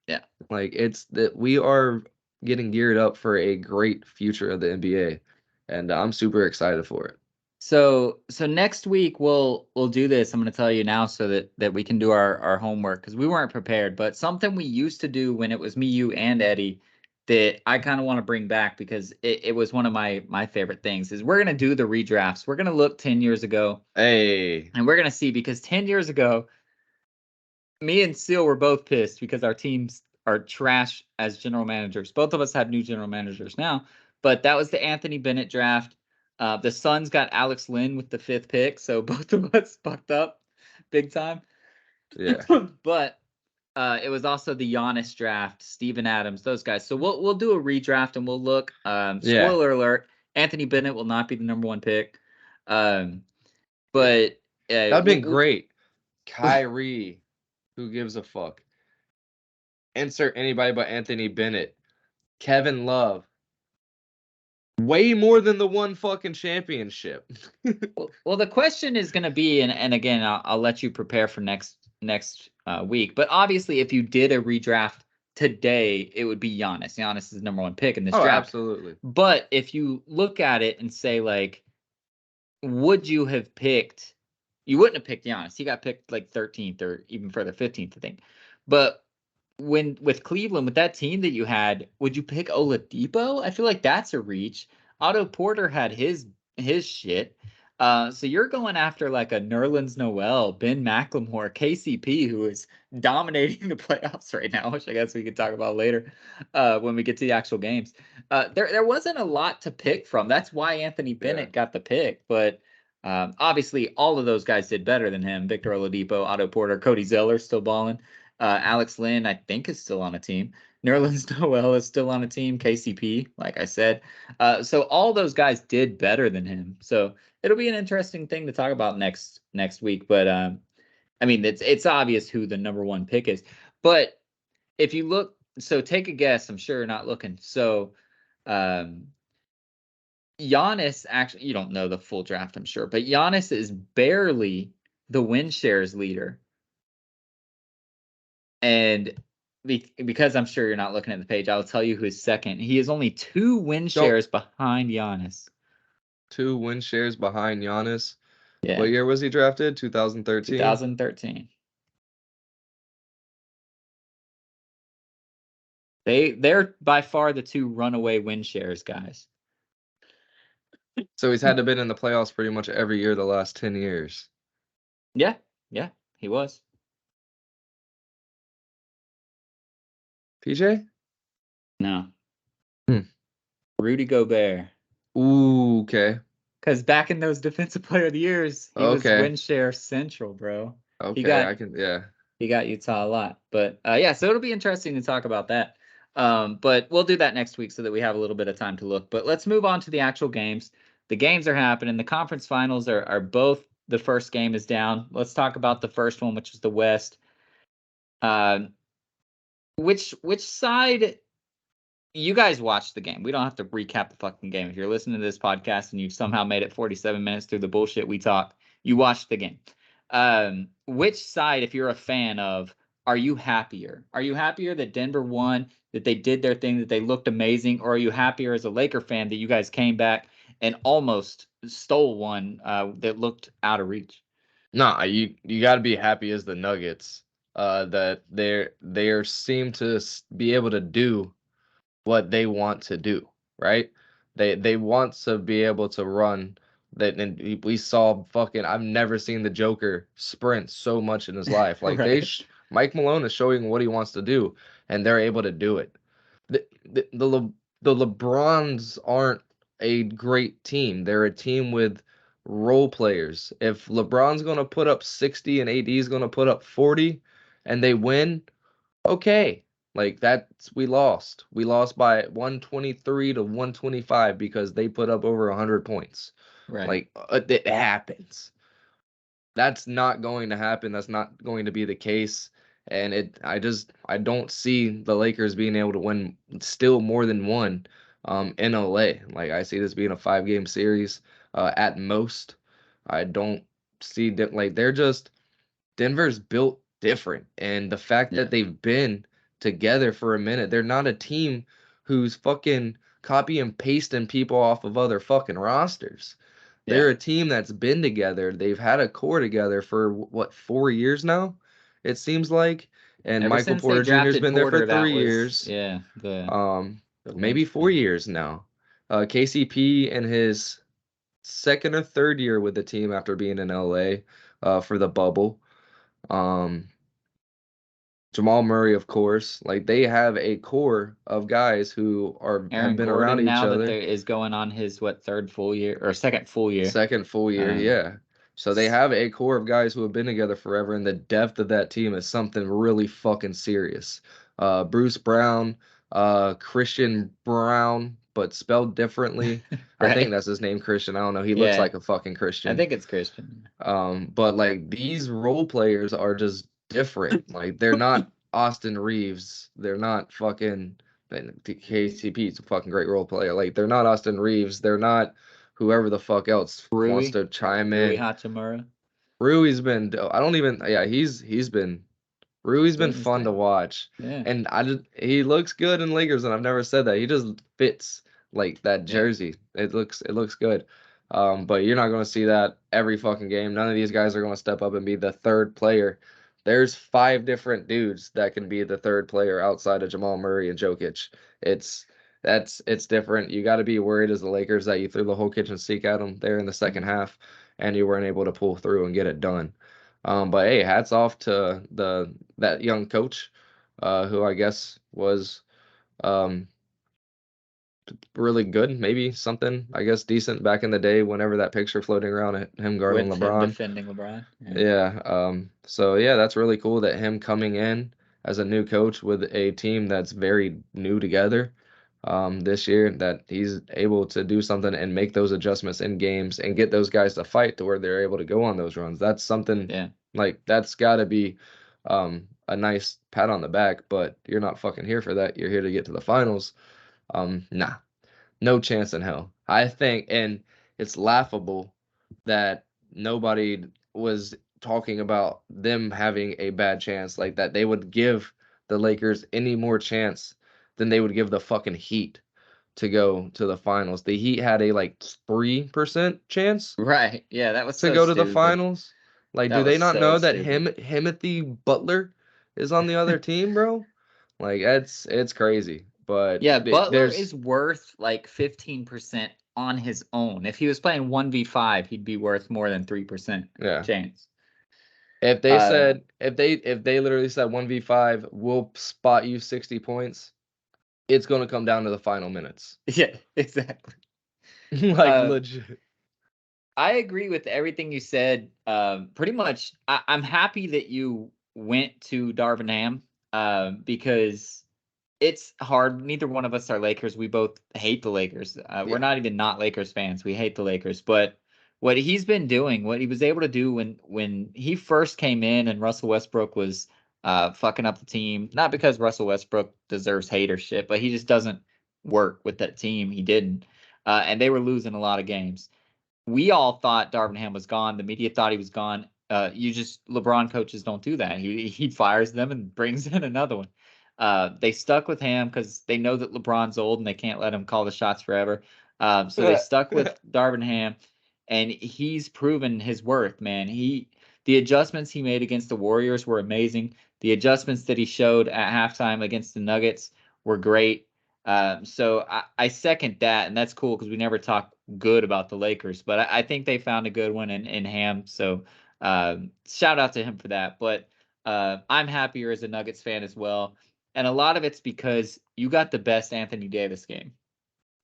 Yeah. Like it's that we are getting geared up for a great future of the NBA. And I'm super excited for it. So next week we'll do this. I'm going to tell you now so that we can do our homework because we weren't prepared. But something we used to do when it was me, you, and Eddie that I kind of want to bring back because it was one of my favorite things is we're going to do the redrafts. We're going to look 10 years ago. Hey. And we're going to see because 10 years ago, me and Seal were both pissed because our teams are trash as general managers. Both of us have new general managers now, but that was the Anthony Bennett draft. The Suns got Alex Lynn with the 5th pick, so both of us fucked up big time. Yeah. But It was also the Giannis draft, Steven Adams, those guys. So we'll do a redraft and we'll look. Yeah. Spoiler alert: Anthony Bennett will not be the number 1 pick. But that'd been great. Kyrie, who gives a fuck? Insert anybody but Anthony Bennett. Kevin Love. Way more than the one fucking championship. Well, the question is going to be, and again, I'll let you prepare for next week. But obviously, if you did a redraft today, it would be Giannis. Giannis is the number 1 pick in this draft. Absolutely. But if you look at it and say, like, would you have picked? You wouldn't have picked Giannis. He got picked like 13th or even further, 15th, I think. But with Cleveland, with that team that you had, would you pick Oladipo? I feel like that's a reach. Otto Porter had his shit. So you're going after like a Nerlens Noel, Ben McLemore, KCP, who is dominating the playoffs right now, which I guess we could talk about later when we get to the actual games. There wasn't a lot to pick from. That's why Anthony Bennett got the pick. But obviously, all of those guys did better than him. Victor Oladipo, Otto Porter, Cody Zeller still balling. Alex Lynn, I think, is still on a team. Nerlens Noel is still on a team. KCP, like I said. So all those guys did better than him. So it'll be an interesting thing to talk about next week. But I mean, it's obvious who the number 1 pick is. But if you look, so take a guess. I'm sure you're not looking. So Giannis, actually, you don't know the full draft, I'm sure, but Giannis is barely the win shares leader. And because I'm sure you're not looking at the page, I'll tell you who is second. He is only 2 win shares behind Giannis. 2 win shares behind Giannis. Yeah. What year was he drafted? 2013? 2013. They're by far the 2 runaway win shares guys. So he's had to been in the playoffs pretty much every year the last 10 years. Yeah, he was. PJ? No. Rudy Gobert. Ooh, okay. Because back in those defensive player of the years, he was win share central, bro. Okay, he got Utah a lot. But yeah, so it'll be interesting to talk about that. But we'll do that next week so that we have a little bit of time to look. But let's move on to the actual games. The games are happening. The conference finals are both. The first game is down. Let's talk about the first one, which is the West. Which side? You guys watched the game. We don't have to recap the fucking game. If you're listening to this podcast and you've somehow made it 47 minutes through the bullshit we talk, you watched the game. Which side, if you're a fan of, are you happier? Are you happier that Denver won, that they did their thing, that they looked amazing? Or are you happier as a Laker fan that you guys came back and almost stole one that looked out of reach? Nah, you got to be happy as the Nuggets that they seem to be able to do what they want to do, right? They want to be able to run that, and we saw fucking. I've never seen the Joker sprint so much in his life. Like Right. Mike Malone is showing what he wants to do, and they're able to do it. The LeBrons aren't a great team. They're a team with role players. If LeBron's gonna put up 60 and AD's gonna put up 40, and they win, okay. Like we lost. We lost by 123 to 125 because they put up over 100 points. Right. Like it happens. That's not going to happen. That's not going to be the case. And I don't see the Lakers being able to win still more than one in LA. Like I see this being a 5-game series at most. I don't see that. Like Denver's built different, and the fact that they've been together for a minute, they're not a team who's fucking copy and pasting people off of other fucking rosters. They're a team that's been together. They've had a core together for what, 4 years now, it seems like. And Ever Michael since Porter they Jr.'s been there Porter, for 3 years. Yeah, Maybe 4 years now. KCP in his second or third year with the team after being in LA for the bubble. Jamal Murray, of course. Like they have a core of guys who have been around each now other. that is going on his second full year. Second full year, yeah. So they have a core of guys who have been together forever, and the depth of that team is something really fucking serious. Bruce Brown, Christian Brown, but spelled differently. I think Right. that's his name, Christian. I don't know. He looks Yeah. like a fucking I Christian. think it's Christian. But like these role players are just different. Like they're not Austin Reeves. They're not fucking KCP's a fucking great role player. Like they're not Austin Reeves. They're not whoever the fuck else wants Rui. to chime Rui in. Hachimura. Rui's been I don't even yeah, he's been Rui's been Doing his fun to thing. watch. Yeah. And he looks good in Lakers, and I've never said that. He just fits like that Yeah. jersey. It looks good. But you're not gonna see that every fucking game. None of these guys are gonna step up and be the third player. There's 5 different dudes that can be the third player outside of Jamal Murray and Jokic. It's it's different. You got to be worried as the Lakers that you threw the whole kitchen sink at them there in the second half, and you weren't able to pull through and get it done. But hey, hats off to that young coach, who I guess was um, really good, maybe something I guess decent back in the day. Whenever that picture floating around at him guarding With him LeBron, defending LeBron. Yeah. yeah. So yeah, that's really cool that him coming in as a new coach with a team that's very new together. This year, that he's able to do something and make those adjustments in games and get those guys to fight to where they're able to go on those runs. That's something Yeah. like that's got to be a nice pat on the back, but you're not fucking here for that. You're here to get to the finals. Nah, no chance in hell. I think, and it's laughable that nobody was talking about them having a bad chance, like that they would give the Lakers any more chance than they would give the fucking Heat to go to the finals. The Heat had a like 3% chance Right. Yeah, that was to so go to the stupid. finals. Like, do That they was not so know that stupid. Timothy Butler is on the other team, bro? Like, it's crazy. But Yeah, Butler there's is worth like 15% on his own. If he was playing 1v5, he'd be worth more than 3% yeah. chance. If they Uh, said if they literally said 1v5, we'll spot you 60 points, it's gonna come down to the final minutes. yeah, exactly. Like Uh, legit. I agree with everything you said. Pretty much, I'm happy that you went to Darvin Ham because it's hard. Neither one of us are Lakers. We both hate the Lakers. We're Yeah. not even not Lakers fans. We hate the Lakers. But what he's been doing, what he was able to do when he first came in and Russell Westbrook was fucking up the team, not because Russell Westbrook deserves hate or shit, but he just doesn't work with that team. He didn't. And they were losing a lot of games. We all thought Darvin Ham was gone. The media thought he was gone. LeBron coaches don't do that. He fires them and brings in another one. They stuck with Ham because they know that LeBron's old and they can't let him call the shots forever. So they stuck with Darvin Ham, and he's proven his worth, man. The adjustments he made against the Warriors were amazing. The adjustments that he showed at halftime against the Nuggets were great. So I second that, and that's cool because we never talk good about the Lakers, but I think they found a good one in Ham. So shout out to him for that. But I'm happier as a Nuggets fan as well. And a lot of it's because you got the best Anthony Davis game.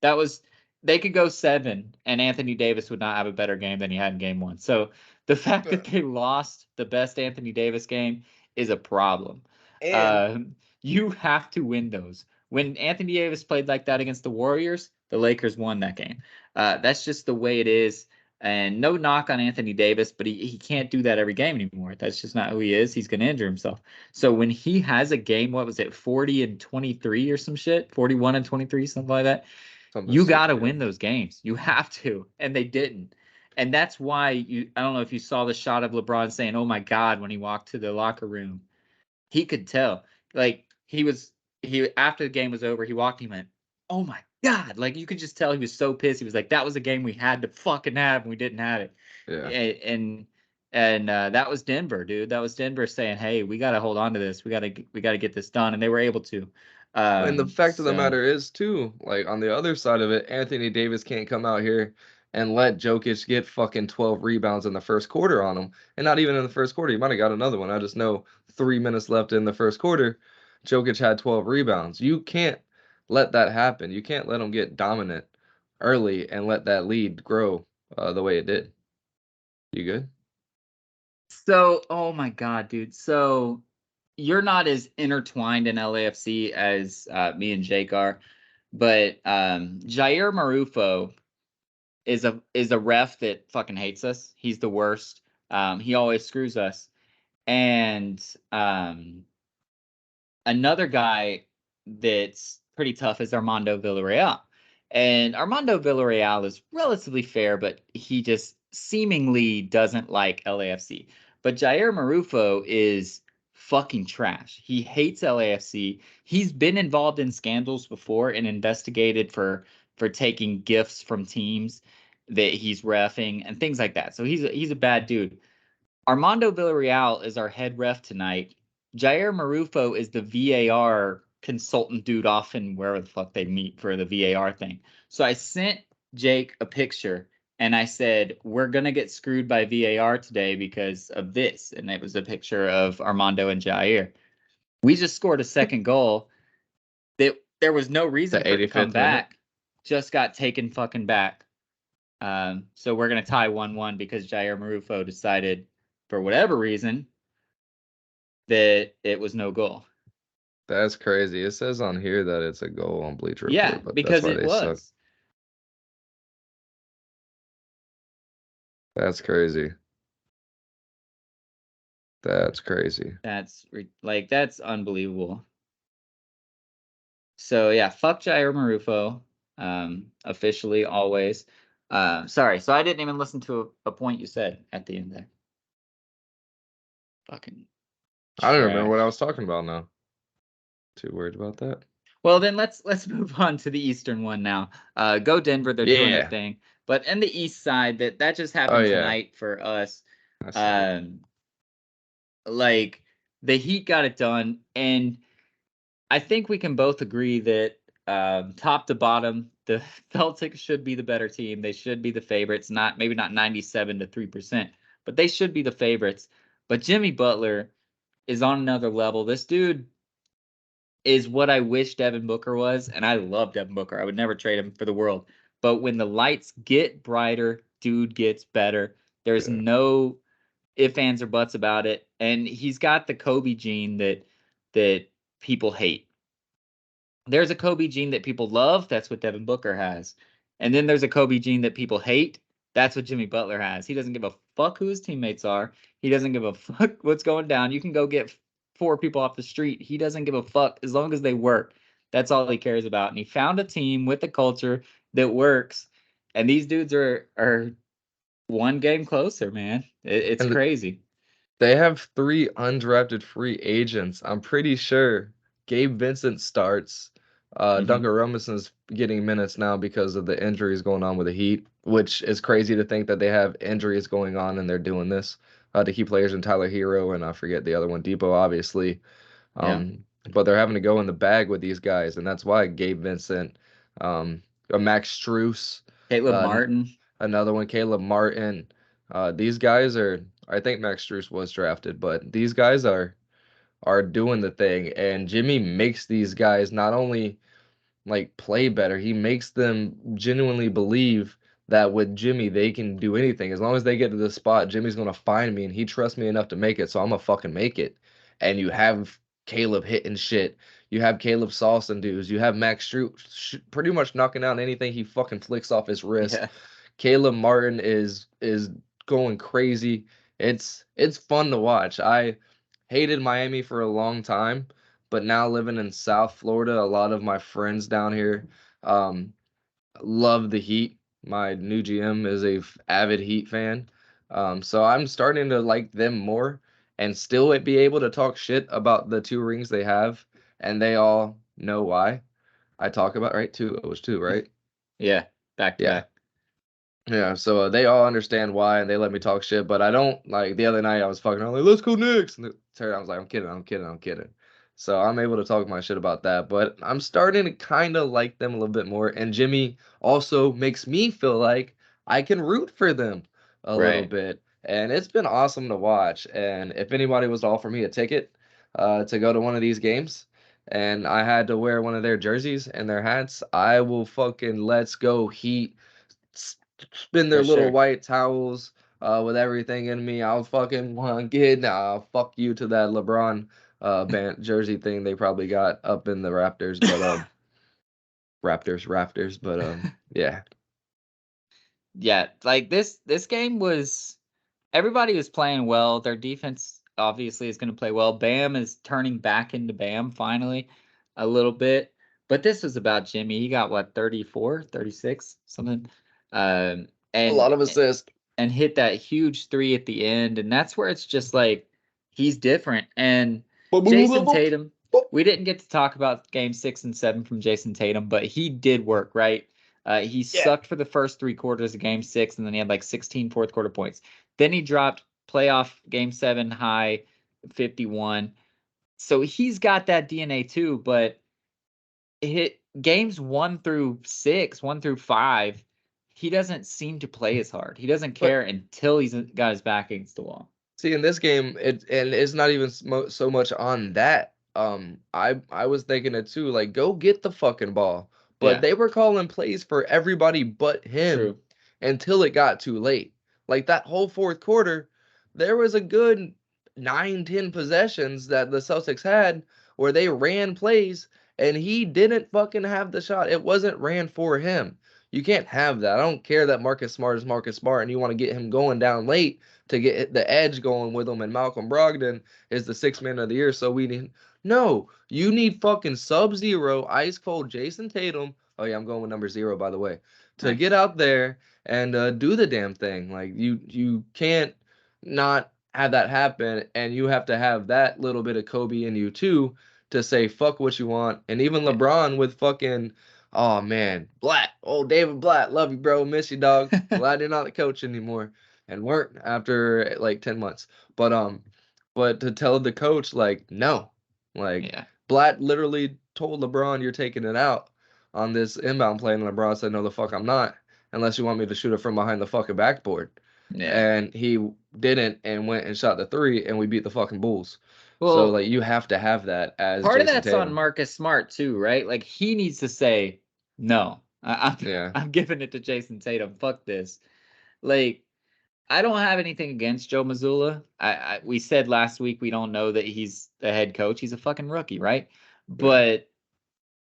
That was They could go 7 and Anthony Davis would not have a better game than he had in game 1. So the fact that they lost the best Anthony Davis game is a problem. And You have to win those. When Anthony Davis played like that against the Warriors, the Lakers won that game. That's just the way it is. And no knock on Anthony Davis, but he can't do that every game anymore. That's just not who he is. He's going to injure himself. So when he has a game, what was it, 40 and 23 or some shit, 41 and 23, something like that, something you got to stupid, yeah. win those games. You have to, and they didn't. And that's why I don't know if you saw the shot of LeBron saying, "Oh my God," when he walked to the locker room. He could tell. Like he after the game was over, he walked, he went, "Oh my God." Like you could just tell he was so pissed. He was like, "That was a game we had to fucking have and we didn't have it." Yeah. And that was Denver, dude. That was Denver saying, "Hey, we got to hold on to this. We got to get this done." And they were able to. And the fact of the So matter is too, like on the other side of it, Anthony Davis can't come out here and let Jokic get fucking 12 rebounds in the first quarter on him. And not even in the first quarter. He might have got another one. I just know 3 minutes left in the first quarter, Jokic had 12 rebounds. You can't let that happen. You can't let him get dominant early and let that lead grow the way it did. You good? So, oh my God, dude. So you're not as intertwined in LAFC as me and Jake are, but Jair Marufo is a ref that fucking hates us. He's the worst. He always screws us. And another guy that's pretty tough is Armando Villarreal. And Armando Villarreal is relatively fair, but he just seemingly doesn't like LAFC. But Jair Marufo is fucking trash. He hates LAFC. He's been involved in scandals before and investigated for taking gifts from teams that he's reffing and things like that. So he's a bad dude. Armando Villarreal is our head ref tonight. Jair Marufo is the VAR consultant dude off in wherever the fuck they meet for the VAR thing. So I sent Jake a picture and I said, we're going to get screwed by VAR today because of this. And it was a picture of Armando and Jair. We just scored a second goal that there was no reason for it to come 85th minute. back. Just got taken fucking back. So we're going to tie 1-1 because Jair Marufo decided, for whatever reason, that it was no goal. That's crazy. It says on here that it's a goal on Bleacher Yeah, Report, but because that's why it they suck. was. That's crazy. That's crazy. That's unbelievable. So yeah, fuck Jair Marufo. Officially always. Sorry, so I didn't even listen to a point you said at the end there. Fucking I don't remember what I trash. was talking about now. Too worried about that. Well, then let's move on to the Eastern one now. Go Denver, they're doing their Yeah. thing. But in the East side, that just happened Oh, yeah. tonight for us. I saw it. Like the Heat got it done, and I think we can both agree that top to bottom, the Celtics should be the better team. They should be the favorites, maybe not 97 to 3%, but they should be the favorites. But Jimmy Butler is on another level. This dude is what I wish Devin Booker was, and I love Devin Booker. I would never trade him for the world. But when the lights get brighter, dude gets better. There's Yeah. no ifs, ands, or buts about it. And he's got the Kobe gene that people hate. There's a Kobe gene that people love. That's what Devin Booker has. And then there's a Kobe gene that people hate. That's what Jimmy Butler has. He doesn't give a fuck who his teammates are. He doesn't give a fuck what's going down. You can go get 4 people off the street. He doesn't give a fuck as long as they work. That's all he cares about. And he found a team with a culture that works. And these dudes are one game closer, man. It's And crazy. they have 3 undrafted free agents. I'm pretty sure Gabe Vincent starts. Duncan Robinson's getting minutes now because of the injuries going on with the Heat, which is crazy to think that they have injuries going on and they're doing this. The key players in Tyler Hero and I forget the other one, Depot, obviously. Yeah. But they're having to go in the bag with these guys, and that's why Gabe Vincent, Max Struess, Caleb uh, Martin. another one, Caleb Martin. These guys are. I think Max Struess was drafted, but these guys are doing the thing, and Jimmy makes these guys not only like play better, he makes them genuinely believe that with Jimmy they can do anything as long as they get to the spot. Jimmy's gonna find me, and he trusts me enough to make it, so I'm gonna fucking make it. And you have Caleb hitting shit. You have Caleb saucing dudes. You have Max Struess pretty much knocking out anything he fucking flicks off his wrist. Yeah. Caleb Martin is going crazy. It's fun to watch. I hated Miami for a long time, but now living in South Florida, a lot of my friends down here um, love the Heat. My new GM is a avid Heat fan, so I'm starting to like them more and still be able to talk shit about the 2 rings they have, and they all know why. I talk about right 2. It was 2, right? Yeah. Back to Yeah. back. Yeah, so they all understand why, and they let me talk shit. But I don't like the other night. I was fucking around like, "Let's go Knicks," and I was like, "I'm kidding, I'm kidding, I'm kidding." So I'm able to talk my shit about that. But I'm starting to kind of like them a little bit more. And Jimmy also makes me feel like I can root for them a little Right. bit, and it's been awesome to watch. And if anybody was to offer me a ticket to go to one of these games, and I had to wear one of their jerseys and their hats, I will fucking let's go Heat spin their For little sure. white towels, with everything in me. I'll fucking want to get fuck you to that LeBron band jersey thing they probably got up in the Raptors, but Raptors, but yeah. Yeah, like this game was everybody was playing well. Their defense obviously is going to play well. Bam is turning back into Bam finally a little bit. But this was about Jimmy. He got what 34, 36, something. Um A lot and of assists. and hit that huge three at the end, and that's where it's just like he's different. And Jason Tatum, we didn't get to talk about game 6 and 7 from Jason Tatum, but he did work, right? He sucked for the first 3 quarters of game 6, and then he had like 16 fourth quarter points. Then he dropped playoff game 7 high 51. So he's got that DNA too, but hit games 1 through 6, 1 through 5, he doesn't seem to play as hard. He doesn't care until he's got his back against the wall. See, in this game, it's not even so much on that. I was thinking it too. Like, go get the fucking ball. But they were calling plays for everybody but him until it got too late. Like that whole fourth quarter, there was a good 9-10 possessions that the Celtics had where they ran plays and he didn't fucking have the shot. It wasn't ran for him. You can't have that. I don't care that Marcus Smart is Marcus Smart and you want to get him going down late to get the edge going with him, and Malcolm Brogdon is the 6th man of the year. So we need you need fucking Sub-Zero, ice cold Jason Tatum. Oh yeah, I'm going with number 0 by the way. To get out there and do the damn thing. Like you can't not have that happen, and you have to have that little bit of Kobe in you too to say fuck what you want. And even LeBron with fucking oh man, Blatt. Oh, David Blatt, love you, bro. Miss you, dog. Glad you're not the coach anymore. And weren't after like 10 months. But to tell the coach, like, no. Like Blatt literally told LeBron you're taking it out on this inbound play, and LeBron said, no, the fuck I'm not, unless you want me to shoot it from behind the fucking backboard. And he didn't and went and shot the 3, and we beat the fucking Bulls. Well, so like you have to have that as part Jason of that's Tatum. on Marcus Smart too, right? Like he needs to say no. I'm giving it to Jason Tatum. Fuck this. Like I don't have anything against Joe Mazzulla. We said last week we don't know that he's the head coach. He's a fucking rookie, right? But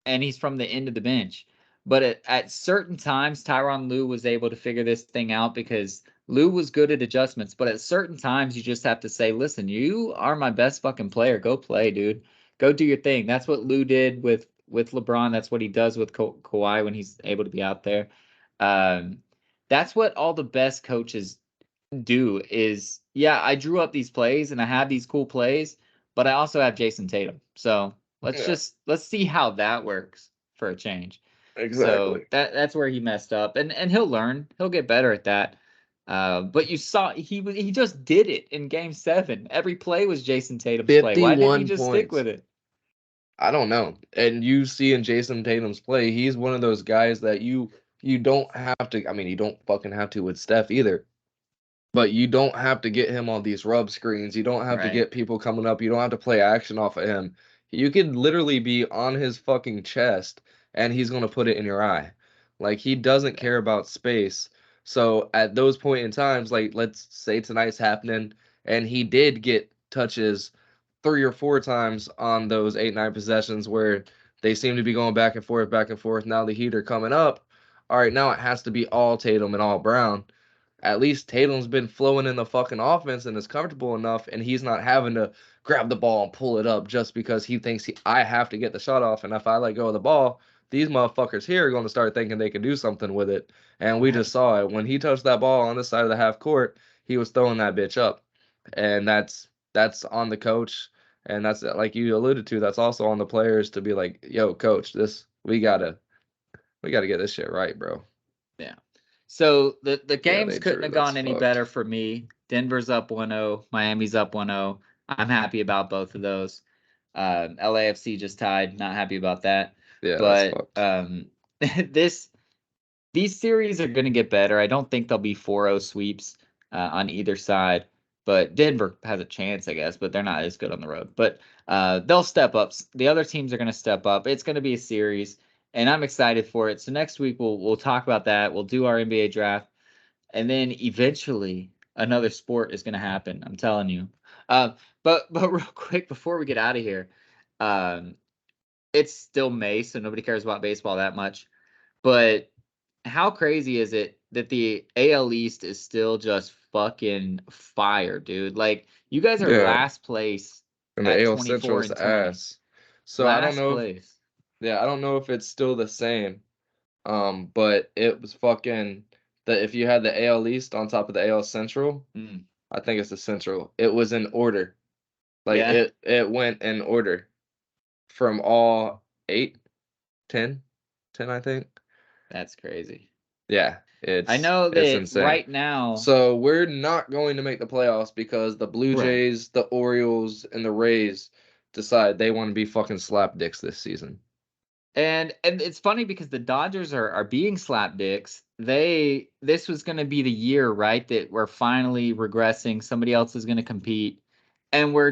and he's from the end of the bench. But at certain times, Tyronn Lue was able to figure this thing out because Lue was good at adjustments. But at certain times, you just have to say, listen, you are my best fucking player. Go play, dude. Go do your thing. That's what Lue did with LeBron. That's what he does with Kawhi when he's able to be out there. That's what all the best coaches do is, yeah, I drew up these plays and I have these cool plays, but I also have Jason Tatum. So let's see how that works for a change. Exactly. So that's where he messed up, and he'll learn. He'll get better at that. But you saw he just did it in game 7. Every play was Jason Tatum's play. Why didn't he just stick with it? I don't know. And you see in Jason Tatum's play, he's one of those guys that you don't have to. I mean, you don't fucking have to with Steph either. But you don't have to get him on these rub screens. You don't have to get people coming up. You don't have to play action off of him. You could literally be on his fucking chest and he's going to put it in your eye. Like, he doesn't care about space. So at those point in times, like, let's say tonight's happening and he did get touches 3 or 4 times on those 8-9 possessions where they seem to be going back and forth, back and forth. Now the Heat are coming up. All right, now it has to be all Tatum and all Brown. At least Tatum's been flowing in the fucking offense and is comfortable enough, and he's not having to grab the ball and pull it up just because he thinks I have to get the shot off, and if I let go of the ball, these motherfuckers here are going to start thinking they can do something with it. And we just saw it. When he touched that ball on the side of the half court, he was throwing that bitch up. And that's on the coach, and that's, like you alluded to, that's also on the players to be like, yo, coach, we gotta get this shit right, bro. Yeah. So the games couldn't have gone any better for me. Denver's up 1-0. Miami's up 1-0. I'm happy about both of those. LAFC just tied. Not happy about that. Yeah, but these series are going to get better. I don't think they'll be 4-0 sweeps on either side. But Denver has a chance, I guess, but they're not as good on the road. But they'll step up. The other teams are going to step up. It's going to be a series, and I'm excited for it. So next week we'll talk about that. We'll do our NBA draft, and then eventually another sport is going to happen. I'm telling you. But real quick before we get out of here, it's still May, so nobody cares about baseball that much. But how crazy is it that the AL East is still just fucking fire, dude? Like, you guys are last place and the at AL 24 Central is and 20. ass. So I don't Last know. place. I don't know if it's still the same. But it was fucking if you had the AL East on top of the AL Central, I think it's the Central. It was in order. Like Yeah. it went in order from all 8, 10, I think. That's crazy. Yeah, I know it's that insane. right now. So we're not going to make the playoffs because the Blue Right. Jays, the Orioles, and the Rays decide they want to be fucking slap dicks this season. And it's funny because the Dodgers are being slap dicks. This was going to be the year, right, that we're finally regressing. Somebody else is going to compete, and we're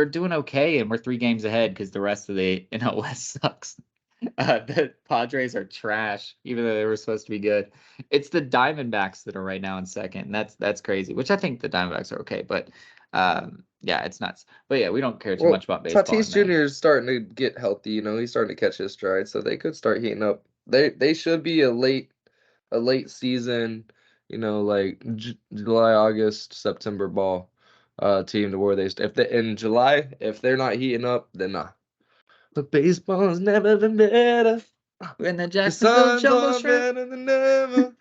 doing okay, and we're 3 games ahead because the rest of the NL West sucks. The Padres are trash, even though they were supposed to be good. It's the Diamondbacks that are right now in second, and that's crazy. Which I think the Diamondbacks are okay, but yeah, it's nuts. But yeah, we don't care too much about baseball. Tatis Jr. is starting to get healthy. You know, he's starting to catch his stride, so they could start heating up. They should be a late season. You know, like July, August, September ball team to where if they in July, if they're not heating up, then nah. But baseball's never been better. When the The Jacksonville Suns Jumbo are Shrimp. better than ever.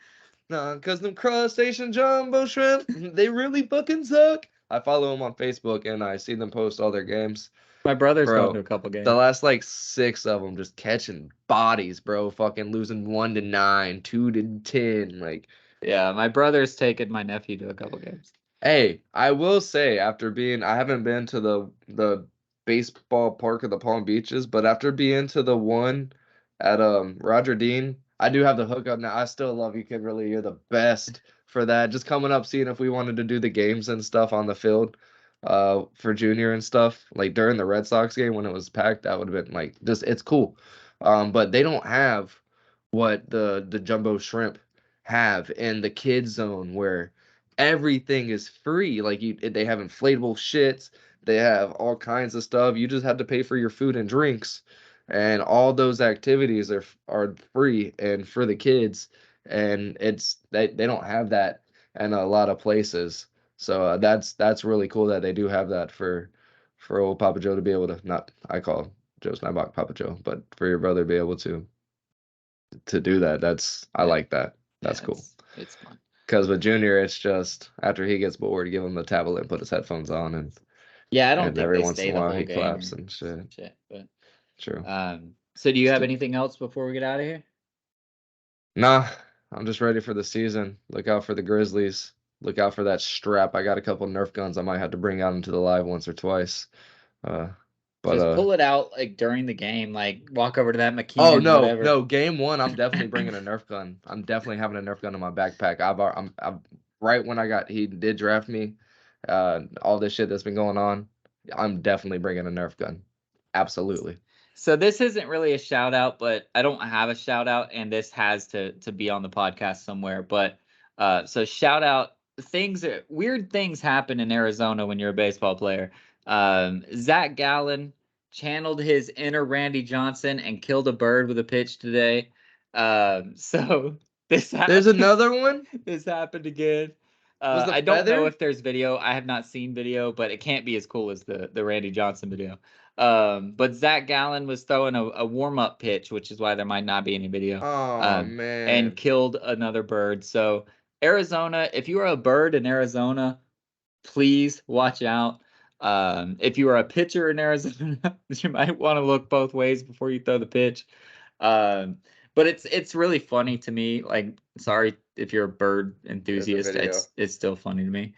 Nah, cause them crustacean jumbo shrimp, they really fucking suck. I follow them on Facebook and I see them post all their games. My brother's gone to Bro, a couple games. the last like 6 of them just catching bodies, bro. Fucking losing 1-9, 2-10. Like, Yeah, my brother's taken my nephew to a couple games. hey, I will say I haven't been to the baseball park of the Palm Beaches, but after being to the one at Roger Dean, I do have the hookup now. I still love you, Kid. Really, you're the best for that. Just coming up, seeing if we wanted to do the games and stuff on the field, for junior and stuff. Like during the Red Sox game when it was packed, that would have been like it's cool. But they don't have what the jumbo shrimp have in the kids zone where everything is free. Like they have inflatable shits. They have all kinds of stuff. You just have to pay for your food and drinks, and all those activities are free and for the kids. And they don't have that in a lot of places. So that's really cool that they do have that for old Papa Joe to be able to not. I call Joe Snybach Papa Joe, but for your brother to be able to do that. I like that. That's cool. It's fun. Because with Junior, it's just after he gets bored, give him the tablet and put his headphones on, and yeah, I don't think every they once stay in a the while whole he game claps or and shit. But True. So do you have anything else before we get out of here? Nah, I'm just ready for the season. Look out for the Grizzlies. Look out for that strap. I got a couple Nerf guns I might have to bring out into the live once or twice. But just pull it out like during the game, like walk over to that McKean. Oh no, whatever. game 1, I'm definitely bringing a Nerf gun. I'm definitely having a Nerf gun in my backpack. I'm right when he did draft me, all this shit that's been going on, I'm definitely bringing a Nerf gun. Absolutely. So this isn't really a shout out, but I don't have a shout out, and this has to be on the podcast somewhere. But so shout out weird things happen in Arizona when you're a baseball player. Zach Gallen channeled his inner Randy Johnson and killed a bird with a pitch today. So this happened. There's another one. This happened again. Was the I don't know feather? if there's video. I have not seen video, but it can't be as cool as the Randy Johnson video. But Zach Gallen was throwing a warm-up pitch, which is why there might not be any video. Oh man. And killed another bird. So Arizona, if you are a bird in Arizona, please watch out. If you are a pitcher in Arizona, you might want to look both ways before you throw the pitch. But it's really funny to me. Like, sorry if you're a bird enthusiast, it's still funny to me.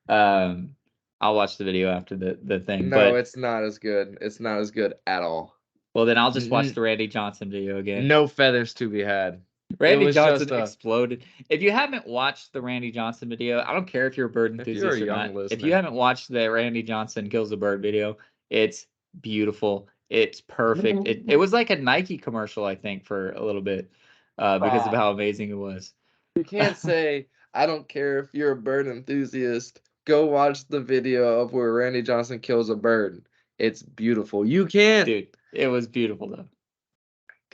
I'll watch the video after the thing. No, but it's not as good. It's not as good at all. Well, then I'll just watch the Randy Johnson video again. No feathers to be had. Randy Johnson exploded. If you haven't watched the Randy Johnson video, I don't care if you're a bird enthusiast or not. If you haven't watched the Randy Johnson kills a bird video, it's beautiful. It's perfect. It was like a Nike commercial, I think, for a little bit, because of how amazing it was. You can't say I don't care if you're a bird enthusiast. Go watch the video of where Randy Johnson kills a bird. It's beautiful. You can't. Dude, it was beautiful though.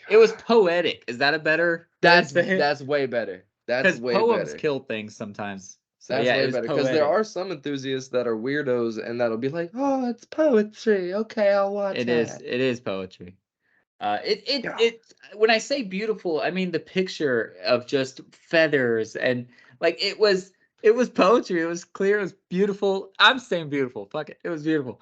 It was poetic. Is that a better way to say it? That's way better. That's Because way poems better. kill things sometimes. So That's yeah, it way was better because there poetic. are some enthusiasts that are weirdos and that'll be like, "Oh, it's poetry. Okay, I'll watch It that." is poetry. Yeah. It when I say beautiful, I mean the picture of just feathers and like it was poetry. It was clear. It was beautiful. I'm saying beautiful. Fuck it. It was beautiful.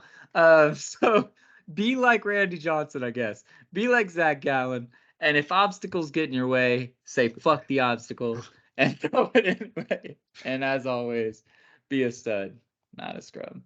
So be like Randy Johnson, I guess. Be like Zach Gallen. And if obstacles get in your way, say fuck the obstacles and throw it anyway. And as always, be a stud, not a scrub.